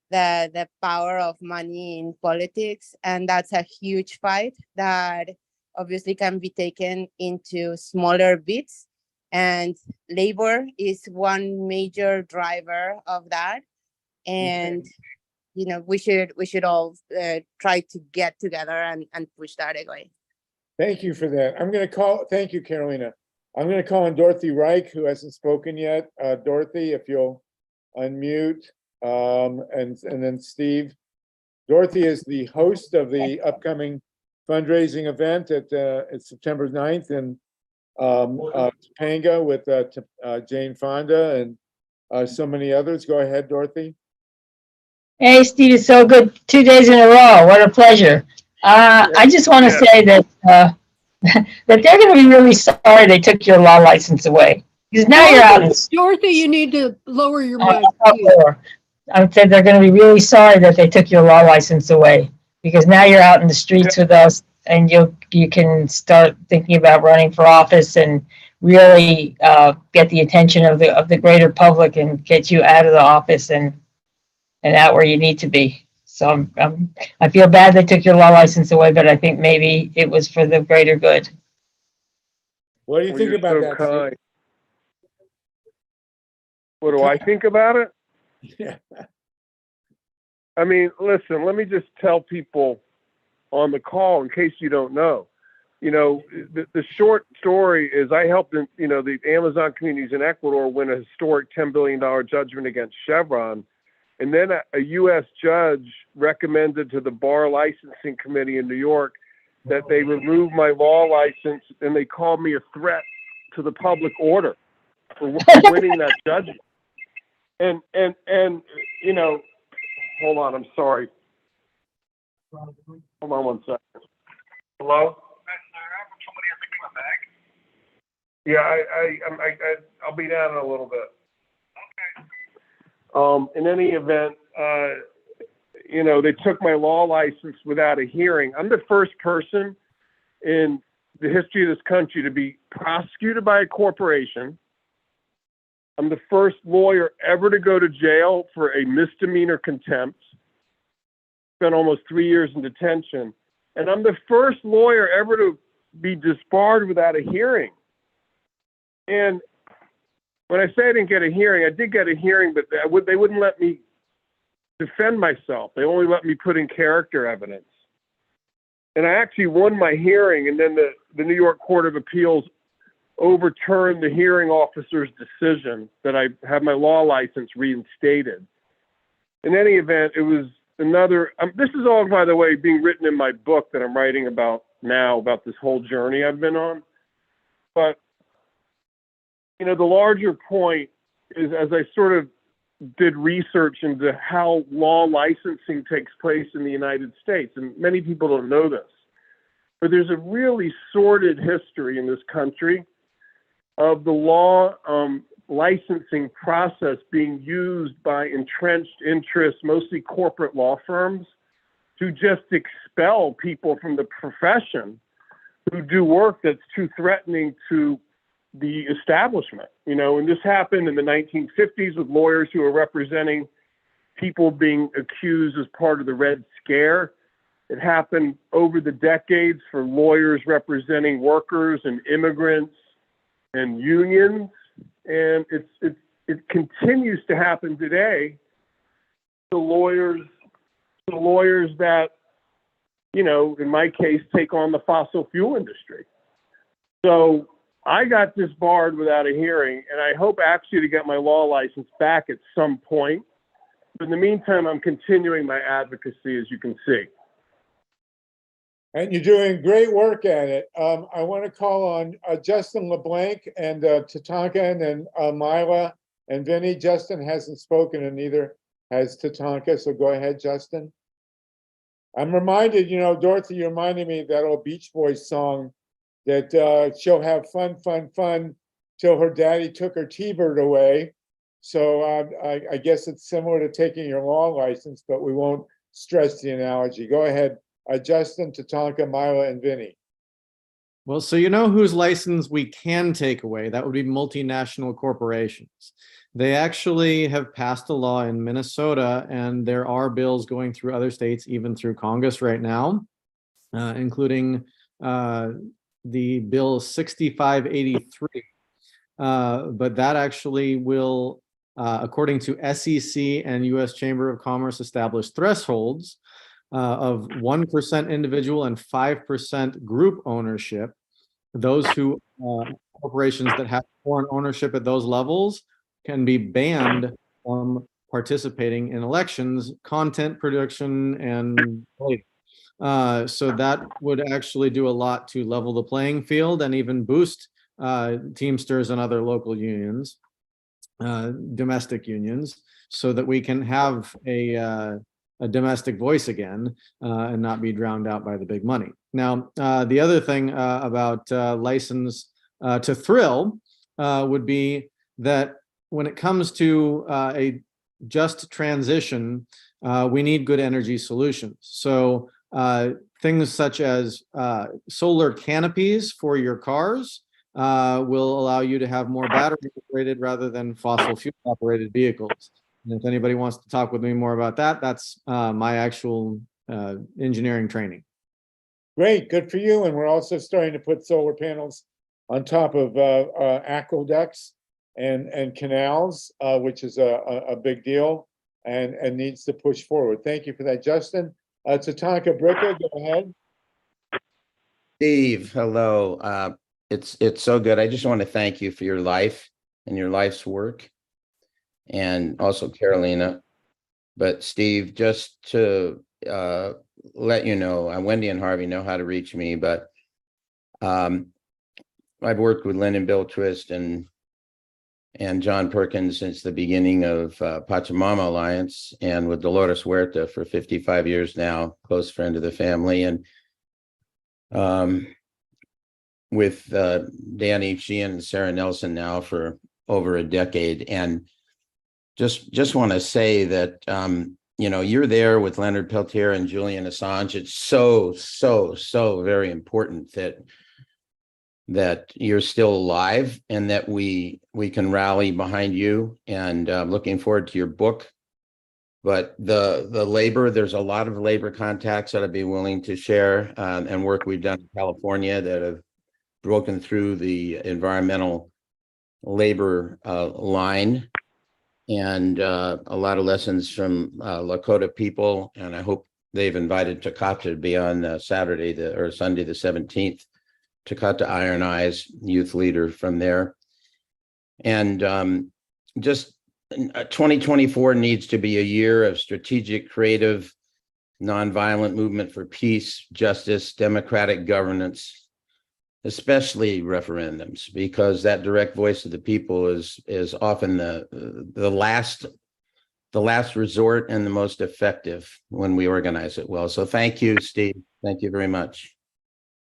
the power of money in politics. And that's a huge fight that obviously can be taken into smaller bits, and labor is one major driver of that. And we should all try to get together and push that away. Thank you for that. Thank you, Carolina. I'm going to call on Dorothy Reich, who hasn't spoken yet. Dorothy, if you'll unmute, and then Steve. Dorothy is the host of the upcoming fundraising event at September 9th in Topanga with Jane Fonda and so many others. Go ahead, Dorothy. Hey, Steve, it's so good. 2 days in a row. What a pleasure. I just want to say that that they're going to be really sorry they took your law license away. Because now you're out in... Dorothy, you need to lower your mic. I would say they're going to be really sorry that they took your law license away, because now you're out in the streets with us, and you can start thinking about running for office and really get the attention of the greater public and get you out of the office and out where you need to be. So I feel bad they took your law license away, but I think maybe it was for the greater good. What do you think about that, kind. Steve? What do I think about it? Yeah. I mean, listen, let me just tell people on the call, in case you don't know, the short story is I helped, the Amazon communities in Ecuador win a historic $10 billion judgment against Chevron. And then a U.S. judge recommended to the Bar Licensing Committee in New York that they remove my law license, and they called me a threat to the public order for winning that judgment. And hold on, I'm sorry. Hold on one second. Hello? Yeah, I'll be down in a little bit. In any event, they took my law license without a hearing. I'm the first person in the history of this country to be prosecuted by a corporation. I'm the first lawyer ever to go to jail for a misdemeanor contempt. Spent almost 3 years in detention. And I'm the first lawyer ever to be disbarred without a hearing. And when I say I didn't get a hearing, I did get a hearing, but they wouldn't let me defend myself. They only let me put in character evidence. And I actually won my hearing, and then the New York Court of Appeals overturned the hearing officer's decision that I have my law license reinstated. In any event, it was another, this is all, by the way, being written in my book that I'm writing about now, about this whole journey I've been on. But the larger point is, as I sort of did research into how law licensing takes place in the United States, and many people don't know this, but there's a really sordid history in this country of the law licensing process being used by entrenched interests, mostly corporate law firms, to just expel people from the profession who do work that's too threatening to the establishment. And this happened in the 1950s with lawyers who were representing people being accused as part of the Red Scare. It happened over the decades for lawyers representing workers and immigrants and unions. And it continues to happen today to lawyers that, in my case, take on the fossil fuel industry. So I got disbarred without a hearing, and I hope actually to get my law license back at some point. But in the meantime, I'm continuing my advocacy, as you can see. And you're doing great work at it. I want to call on Justin LeBlanc and Tatanka, and then Mila and Vinny. Justin hasn't spoken, and neither has Tatanka. So go ahead, Justin. I'm reminded, Dorothy, you reminded me of that old Beach Boys song that she'll have fun, fun, fun till her daddy took her T-bird away. So I guess it's similar to taking your law license, but we won't stress the analogy. Go ahead. Justin, Tatanka, Mila, and Vinny. Well, so you know whose license we can take away? That would be multinational corporations. They actually have passed a law in Minnesota, and there are bills going through other states, even through Congress right now, including the bill 6583. But that actually will, according to SEC and US Chamber of Commerce, establish thresholds of 1% individual and 5% group ownership. Those who corporations that have foreign ownership at those levels can be banned from participating in elections, content production, and so that would actually do a lot to level the playing field and even boost Teamsters and other local unions, domestic unions, so that we can have a domestic voice again and not be drowned out by the big money. Now, the other thing about license to thrill would be that when it comes to a just transition, we need good energy solutions. So things such as solar canopies for your cars will allow you to have more battery operated rather than fossil fuel operated vehicles. And if anybody wants to talk with me more about that, that's my actual engineering training. Great, good for you. And we're also starting to put solar panels on top of aqueducts and canals, which is a big deal and needs to push forward. Thank you for that, Justin. Tatanka Bricca, go ahead. Steve, hello. It's so good. I just want to thank you for your life and your life's work, and also Carolina. But Steve, just to let you know, Wendy and Harvey know how to reach me, but I've worked with Lynn and Bill Twist and John Perkins since the beginning of Pachamama Alliance, and with Dolores Huerta for 55 years now, close friend of the family, and with Danny Sheehan and Sarah Nelson now for over a decade. And just want to say that, you know, you're there with Leonard Peltier and Julian Assange. It's so very important that you're still alive and that we can rally behind you, and looking forward to your book. But the labor, there's a lot of labor contacts that I'd be willing to share, and work we've done in California that have broken through the environmental labor line, and a lot of lessons from Lakota people. And I hope they've invited Takata to be on Saturday or Sunday the 17th. Takata Iron Eyes, youth leader from there. And just 2024 needs to be a year of strategic, creative, nonviolent movement for peace, justice, democratic governance, especially referendums, because that direct voice of the people is often the last resort and the most effective when we organize it well. So thank you, Steve. Thank you very much.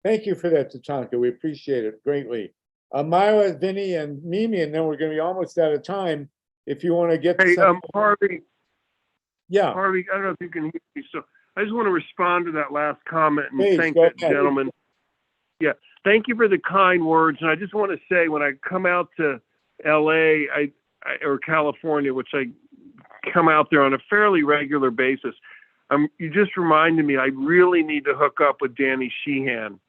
Thank you for that, Tatanka. We appreciate it greatly. Myla, Vinny, and Mimi, and then we're going to be almost out of time. If you want to get Hey, to Harvey. Yeah. Harvey, I don't know if you can hear me. So I just want to respond to that last comment and Please, thank go that ahead. gentleman. Yeah, thank you for the kind words. And I just want to say, when I come out to LA or California, which I come out there on a fairly regular basis, you just reminded me I really need to hook up with Danny Sheehan,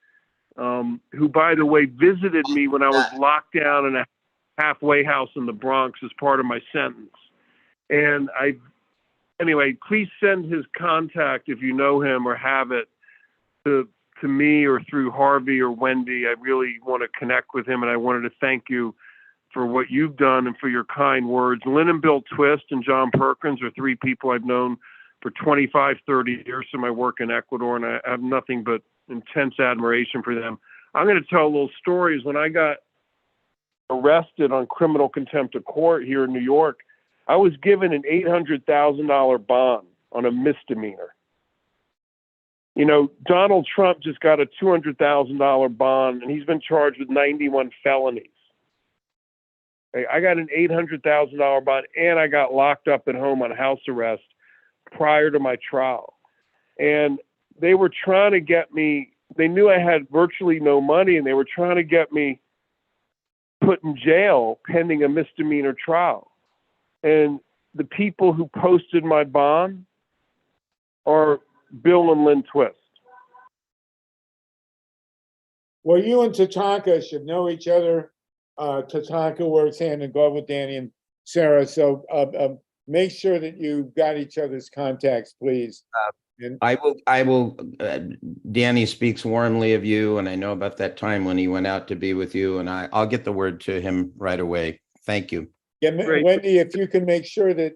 who, by the way, visited me when I was locked down in a halfway house in the Bronx as part of my sentence. And anyway, please send his contact, if you know him or have it, to me or through Harvey or Wendy. I really want to connect with him, and I wanted to thank you for what you've done and for your kind words. Lynn and Bill Twist and John Perkins are three people I've known for 25, 30 years in my work in Ecuador, and I have nothing but intense admiration for them. I'm going to tell a little stories. When I got arrested on criminal contempt of court here in New York, I was given an $800,000 bond on a misdemeanor. You know, Donald Trump just got a $200,000 bond, and he's been charged with 91 felonies. I got an $800,000 bond, and I got locked up at home on house arrest prior to my trial. And they were trying to get me, they knew I had virtually no money, and they were trying to get me put in jail pending a misdemeanor trial. And the people who posted my bond are Bill and Lynn Twist. Well, you and Tatanka should know each other. Tatanka works hand in glove with Danny and Sarah. So make sure that you've got each other's contacts, please. I will, Danny speaks warmly of you, and I know about that time when he went out to be with you, and I'll get the word to him right away. Thank you. Yeah, Wendy, if you can make sure that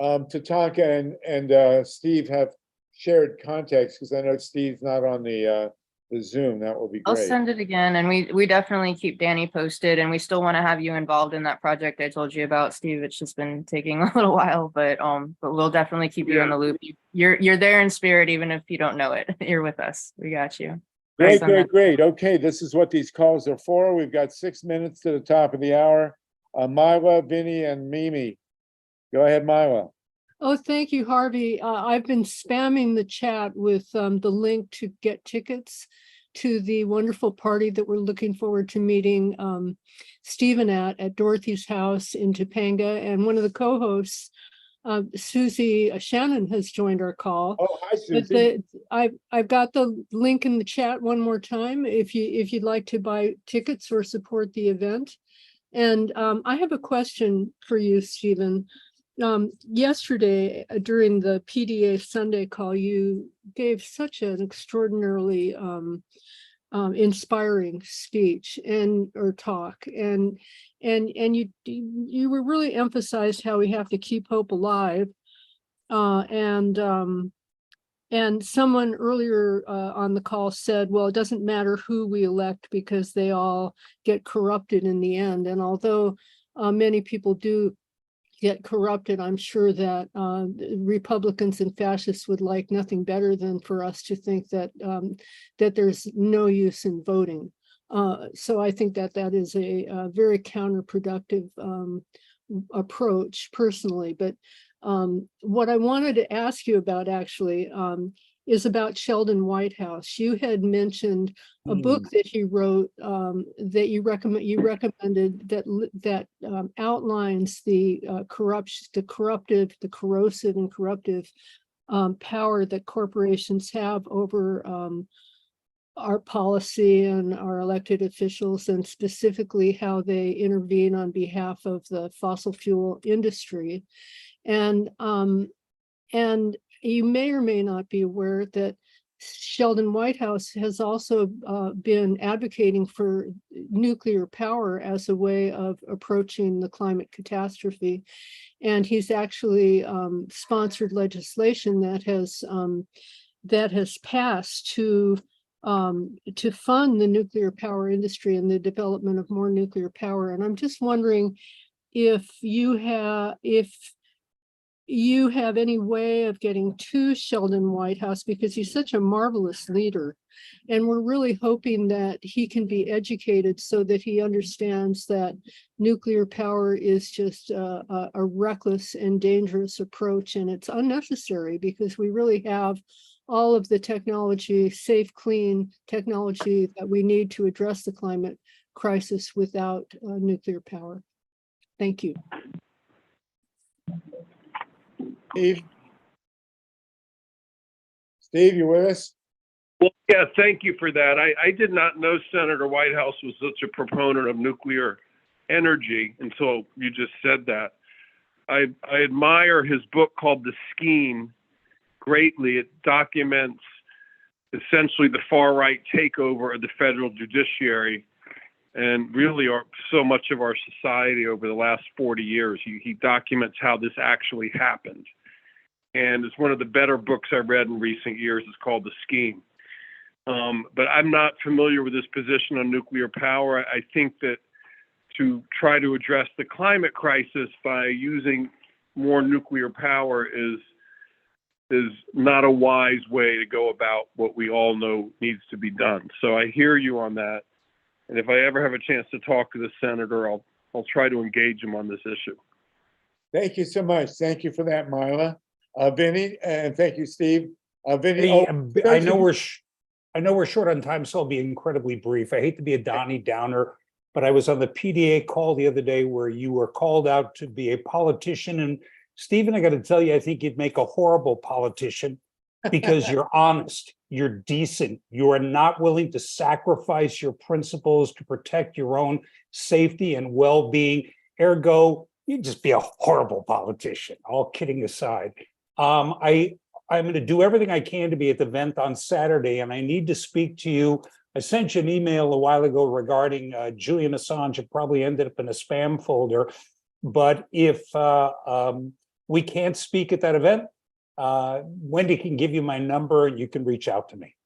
Tatanka and Steve have shared contacts, because I know Steve's not on the Zoom, that will be I'll great. send it again, and we definitely keep Danny posted, and we still want to have you involved in that project I told you about, Steve. It's just been taking a little while, but we'll definitely keep you in the loop. You're there in spirit, even if you don't know it. You're with us. We got you. Great. Okay, this is what these calls are for. We've got 6 minutes to the top of the hour. Myla, Vinny, and Mimi. Go ahead, Myla. Oh, thank you, Harvey. I've been spamming the chat with the link to get tickets to the wonderful party that we're looking forward to meeting Stephen at Dorothy's house in Topanga. And one of the co-hosts, Susie Shannon, has joined our call. Oh, hi, But Susie. I've got the link in the chat one more time if you'd like to buy tickets or support the event. And I have a question for you, Stephen. Yesterday during the PDA Sunday call, you gave such an extraordinarily inspiring speech or talk, and you were really emphasized how we have to keep hope alive, and someone earlier on the call said, well, it doesn't matter who we elect because they all get corrupted in the end. And although many people do get corrupted, I'm sure that Republicans and fascists would like nothing better than for us to think that that there's no use in voting. So I think that that is a very counterproductive approach personally. But what I wanted to ask you about actually is about Sheldon Whitehouse. You had mentioned a book that he wrote that you recommended that outlines the corrosive and corruptive power that corporations have over our policy and our elected officials, and specifically how they intervene on behalf of the fossil fuel industry. And you may or may not be aware that Sheldon Whitehouse has also been advocating for nuclear power as a way of approaching the climate catastrophe. And he's actually sponsored legislation that has passed to fund the nuclear power industry and the development of more nuclear power. And I'm just wondering if you have any way of getting to Sheldon Whitehouse, because he's such a marvelous leader. And we're really hoping that he can be educated so that he understands that nuclear power is just a reckless and dangerous approach. And it's unnecessary because we really have all of the technology, safe, clean technology that we need to address the climate crisis without nuclear power. Thank you. Steve, you with us? Well, yeah, thank you for that. I did not know Senator Whitehouse was such a proponent of nuclear energy until you just said that. I admire his book called The Scheme greatly. It documents essentially the far right takeover of the federal judiciary and really so much of our society over the last 40 years. He documents how this actually happened. And it's one of the better books I've read in recent years. It's called The Scheme. But I'm not familiar with his position on nuclear power. I think that to try to address the climate crisis by using more nuclear power is not a wise way to go about what we all know needs to be done. So I hear you on that. And if I ever have a chance to talk to the senator, I'll try to engage him on this issue. Thank you so much. Thank you for that, Marla. Vinny, and thank you, Steve. Vinny, Hey, I know we're short on time, so I'll be incredibly brief. I hate to be a Donnie Downer, but I was on the PDA call the other day where you were called out to be a politician. And Stephen, I got to tell you, I think you'd make a horrible politician because you're honest, you're decent, you are not willing to sacrifice your principles to protect your own safety and well-being. Ergo, you'd just be a horrible politician, all kidding aside. I'm going to do everything I can to be at the event on Saturday, and I need to speak to you. I sent you an email a while ago regarding Julian Assange. It probably ended up in a spam folder. But if we can't speak at that event, Wendy can give you my number and you can reach out to me.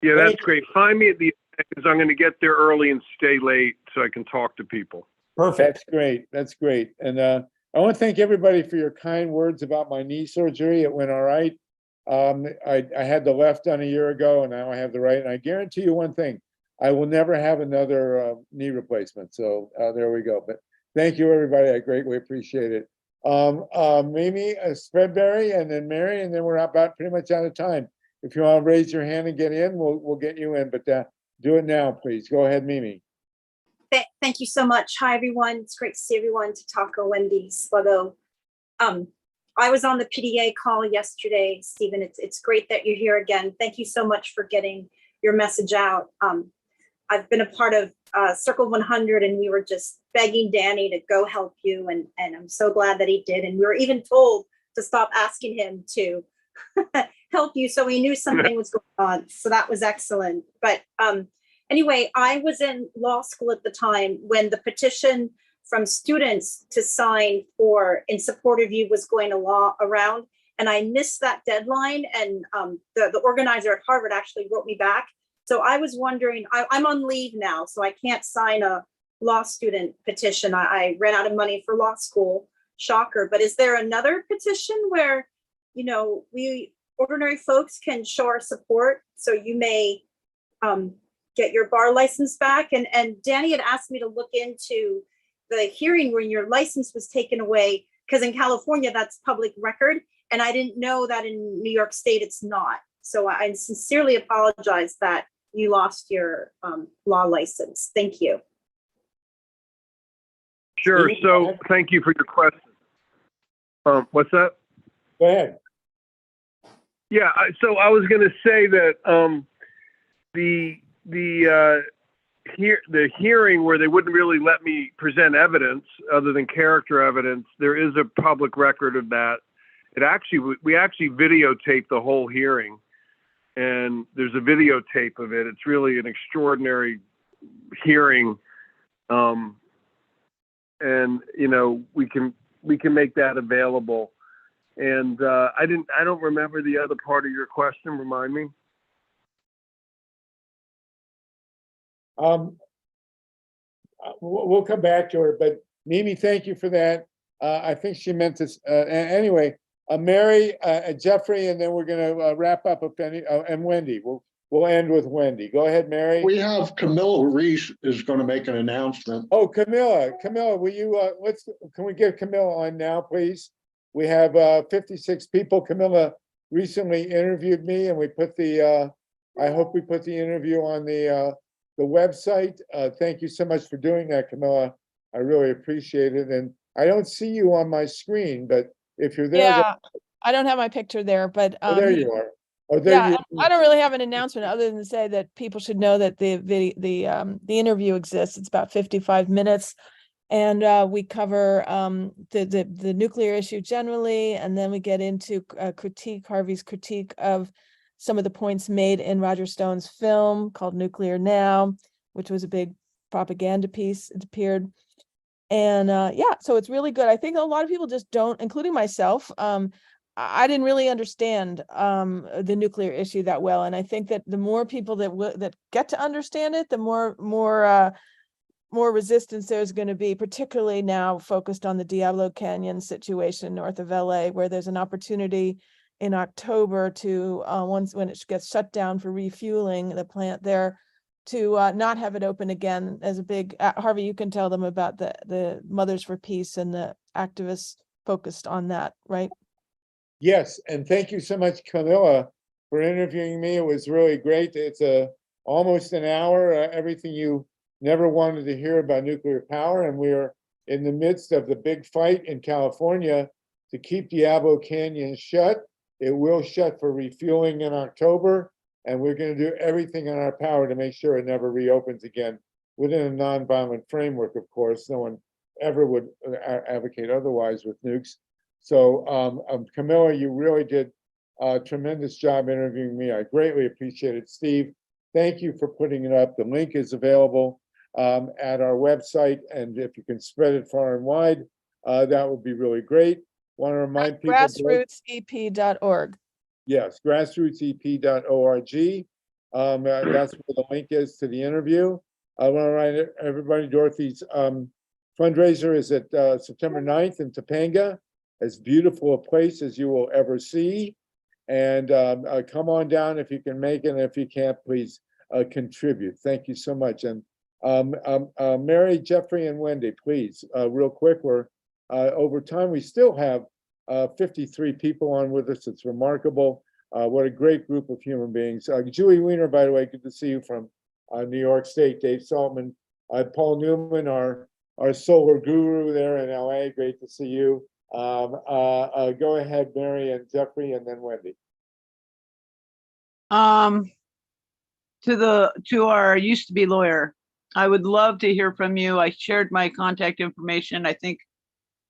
Yeah, that's great. Find me at the event because I'm going to get there early and stay late so I can talk to people. Perfect. That's great. That's great. And I want to thank everybody for your kind words about my knee surgery. It went all right. I had the left done a year ago and now I have the right. And I guarantee you one thing, I will never have another knee replacement. So there we go. But thank you, everybody. I greatly appreciate it. Mimi Spreadberry, and then Mary, and then we're about pretty much out of time. If you want to raise your hand and get in, we'll get you in, but do it now, please. Go ahead, Mimi. Thank you so much. Hi, everyone. It's great to see everyone. Tatanka, Wendy, Sluggo. I was on the PDA call yesterday, Stephen. It's great that you're here again. Thank you so much for getting your message out. I've been a part of Circle 100, and we were just begging Danny to go help you, and I'm so glad that he did. And we were even told to stop asking him to help you, so we knew something was going on. So that was excellent. But anyway, I was in law school at the time when the petition from students to sign for in support of you was going around, and I missed that deadline. And the organizer at Harvard actually wrote me back. So I was wondering, I'm on leave now, so I can't sign a law student petition. I ran out of money for law school, shocker. But is there another petition where, you know, we ordinary folks can show our support, so you may get your bar license back? And Danny had asked me to look into the hearing when your license was taken away, because in California, that's public record. And I didn't know that in New York State, it's not. So I sincerely apologize that you lost your law license. Thank you. Sure. So thank you for your question. What's that? Go ahead. Yeah. So I was going to say that the hearing where they wouldn't really let me present evidence other than character evidence, there is a public record of that. We actually videotaped the whole hearing, and there's a videotape of it. It's really an extraordinary hearing. And you know, we can make that available. And I don't remember the other part of your question. Remind me. We'll come back to her, but Mimi, thank you for that. I think she meant this. Anyway, Mary, Jeffrey, and then we're going to wrap up with Penny and Wendy. We'll end with Wendy. Go ahead, Mary. We have Camilla Reese is going to make an announcement. Oh, Camilla, will you, can we get Camilla on now, please? We have 56 people. Camilla recently interviewed me, and we put the, I hope we put the interview on the website. Thank you so much for doing that, Camilla. I really appreciate it. And I don't see you on my screen, but if you're there. Yeah, I don't have my picture there, but oh, there you are. Oh, there yeah, you I don't really have an announcement other than to say that people should know that the interview exists. It's about 55 minutes, and we cover the nuclear issue generally, and then we get into Harvey's critique of some of the points made in Roger Stone's film called Nuclear Now, which was a big propaganda piece. It appeared. And yeah, so it's really good. I think a lot of people just don't, including myself. I didn't really understand the nuclear issue that well. And I think that the more people that get to understand it, the more resistance there's going to be, particularly now focused on the Diablo Canyon situation north of LA, where there's an opportunity in October to when it gets shut down for refueling the plant there, to not have it open again as a big Harvey, you can tell them about the Mothers for Peace and the activists focused on that, right? Yes, and thank you so much, Camilla, for interviewing me. It was really great. It's almost an hour, everything you never wanted to hear about nuclear power, and we are in the midst of the big fight in California to keep Diablo Canyon shut. It will shut for refueling in October, and we're going to do everything in our power to make sure it never reopens again within a nonviolent framework, of course. No one ever would advocate otherwise with nukes. So Camilla, you really did a tremendous job interviewing me. I greatly appreciate it. Steve, thank you for putting it up. The link is available at our website, and if you can spread it far and wide, that would be really great. Want to remind people. Grassrootsep.org. Yes, grassrootsep.org. That's where the link is to the interview. I want to remind everybody, Dorothy's fundraiser is at September 9th in Topanga. As beautiful a place as you will ever see. And come on down if you can make it, and if you can't, please contribute. Thank you so much. And Mary, Jeffrey, and Wendy, please, real quick, we're over time. We still have 53 people on with us. It's remarkable. What a great group of human beings. Julie Weiner, by the way, good to see you from New York State. Dave Saltman, Paul Newman, our solar guru there in LA. Great to see you. Go ahead, Mary and Jeffrey, and then Wendy. To our used to be lawyer, I would love to hear from you. I shared my contact information. I think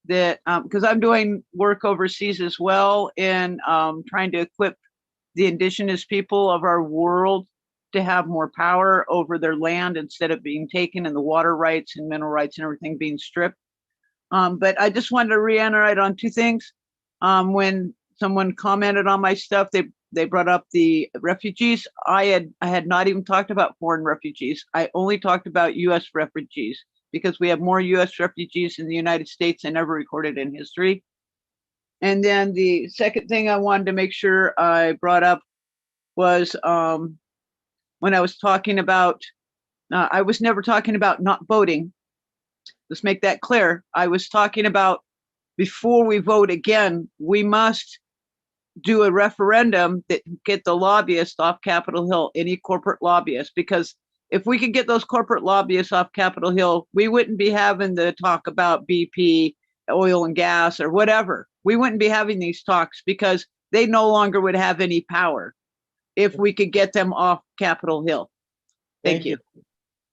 that because I'm doing work overseas as well and trying to equip the indigenous people of our world to have more power over their land instead of being taken, and the water rights and mineral rights and everything being stripped. But I just wanted to reiterate on two things. When someone commented on my stuff, they brought up the refugees. I had not even talked about foreign refugees. I only talked about US refugees because we have more US refugees in the United States than ever recorded in history. And then the second thing I wanted to make sure I brought up was when I was talking about, I was never talking about not voting. Let's make that clear. I was talking about before we vote again, we must do a referendum that get the lobbyists off Capitol Hill, any corporate lobbyists, because if we could get those corporate lobbyists off Capitol Hill, we wouldn't be having the talk about BP, oil and gas, or whatever. We wouldn't be having these talks because they no longer would have any power if we could get them off Capitol Hill. Thank you.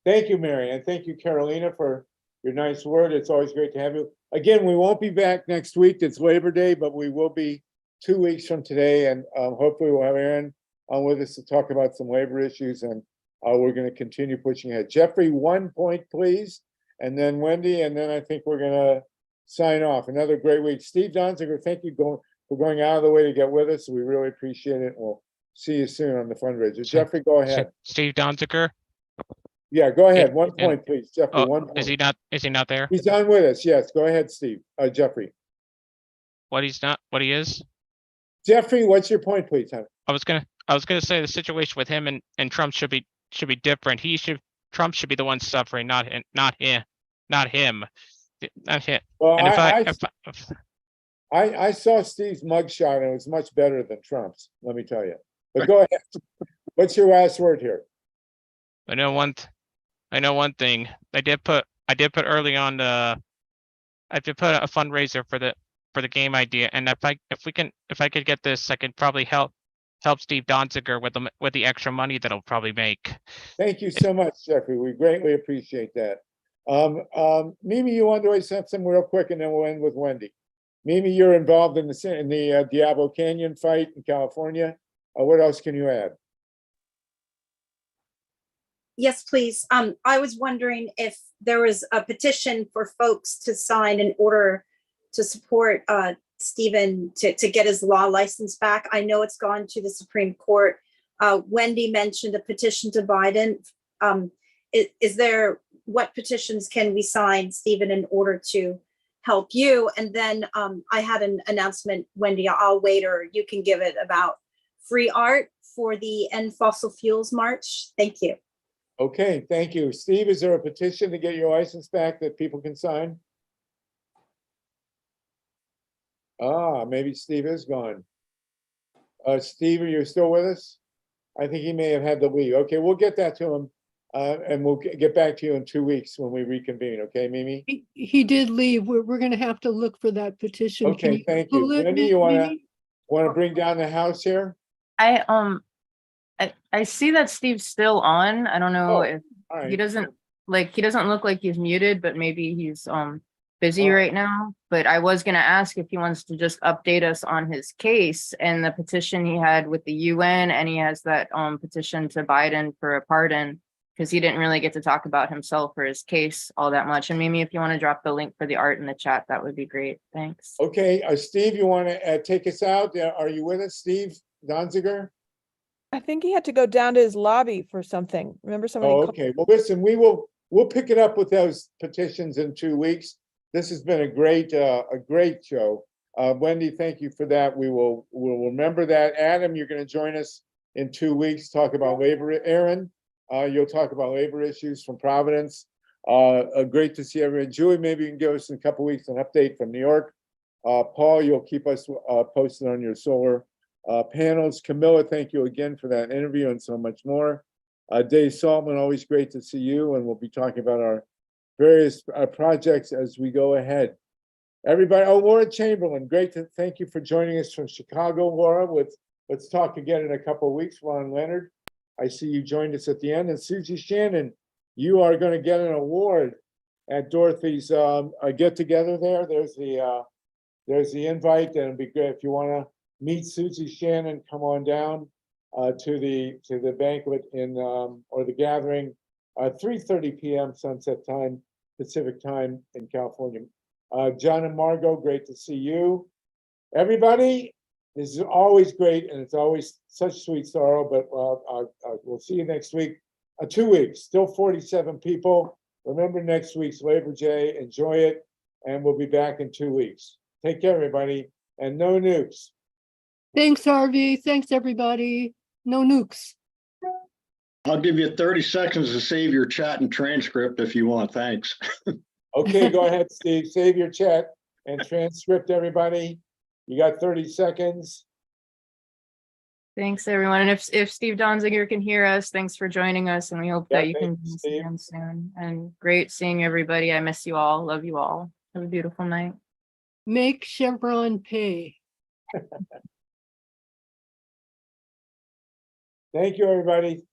Thank you, Mary, and thank you, Carolina, for your nice word. It's always great to have you. Again, we won't be back next week. It's Labor Day, but we will be 2 weeks from today, and hopefully we'll have Aaron on with us to talk about some labor issues, and we're going to continue pushing ahead. Jeffrey, 1 point, please, and then Wendy, and then I think we're going to sign off. Another great week. Steve Donziger, thank you for going out of the way to get with us. We really appreciate it. We'll see you soon on the fundraiser. Jeffrey, go ahead. Steve Donziger. Yeah, go ahead. 1 point, please. Jeffrey, 1 point. Is he not there? He's on with us. Yes, go ahead, Steve. Jeffrey. What he is? Jeffrey, what's your point, please, honey? I was gonna say the situation with him and Trump should be different. Trump should be the one suffering, not him. Well, And I saw Steve's mugshot and it was much better than Trump's, let me tell you. But go ahead. What's your last word here? I know one thing. I did put early on I did put a fundraiser for the game idea, and if I could get this, I could probably help Steve Donziger with the extra money that he'll probably make. Thank you so much, Jeffrey. We greatly appreciate that. Mimi, you want to say something real quick, and then we'll end with Wendy. Mimi, you're involved in the Diablo Canyon fight in California. What else can you add? Yes, please. I was wondering if there was a petition for folks to sign in order to support Stephen to get his law license back. I know it's gone to the Supreme Court. Wendy mentioned a petition to Biden. Is there, what petitions can we sign, Stephen, in order to help you? And then I had an announcement, Wendy, I'll wait, or you can give it, about free art for the End Fossil Fuels March. Thank you. Okay, thank you. Steve, is there a petition to get your license back that people can sign? Maybe Steve is gone. Steve, are you still with us? I think he may have had to leave. Okay, we'll get that to him, and we'll get back to you in 2 weeks when we reconvene. Okay, Mimi? He did leave. We're going to have to look for that petition. Okay, thank you. Wendy, you want to bring down the house here? I see that Steve's still on. I don't know if right. he doesn't look like he's muted, but maybe he's busy right now. But I was gonna ask if he wants to just update us on his case and the petition he had with the UN, and he has that petition to Biden for a pardon, because he didn't really get to talk about himself or his case all that much. And maybe if you want to drop the link for the art in the chat, that would be great. Thanks. Okay, Steve, you want to take us out? Are you with us, Steve Donziger? I think he had to go down to his lobby for something. Remember somebody? Okay. Well, listen, we'll pick it up with those petitions in 2 weeks. This has been a great show. Wendy, thank you for that. We'll remember that. Adam, you're going to join us in 2 weeks, talk about labor. Aaron, you'll talk about labor issues from Providence. Great to see everyone. Julie, maybe you can give us in a couple weeks an update from New York. Paul, you'll keep us posted on your solar panels. Camilla, thank you again for that interview and so much more. Dave Saltman, always great to see you, and we'll be talking about our various projects as we go ahead. Everybody, oh, Laura Chamberlain, great to thank you for joining us from Chicago, Laura. Let's talk again in a couple of weeks. Ron Leonard, I see you joined us at the end, and Susie Shannon, you are going to get an award at Dorothy's get together there. There's the invite, and it'd be great if you want to meet Susie Shannon. Come on down to the banquet in or the gathering, 3:30 p.m. Sunset Time, Pacific Time in California. John and Margot, great to see you. Everybody, this is always great, and it's always such sweet sorrow, but we'll see you next week. 2 weeks, still 47 people. Remember next week's Labor Day, enjoy it, and we'll be back in 2 weeks. Take care, everybody, and no nukes. Thanks, Harvey. Thanks, everybody. No nukes. I'll give you 30 seconds to save your chat and transcript if you want. Thanks. Okay, go ahead, Steve. Save your chat and transcript, everybody. You got 30 seconds. Thanks, everyone. And if Steve Donziger can hear us, thanks for joining us, and we hope that you can join us again soon. And great seeing everybody. I miss you all. Love you all. Have a beautiful night. Make Chevron pay. Thank you, everybody.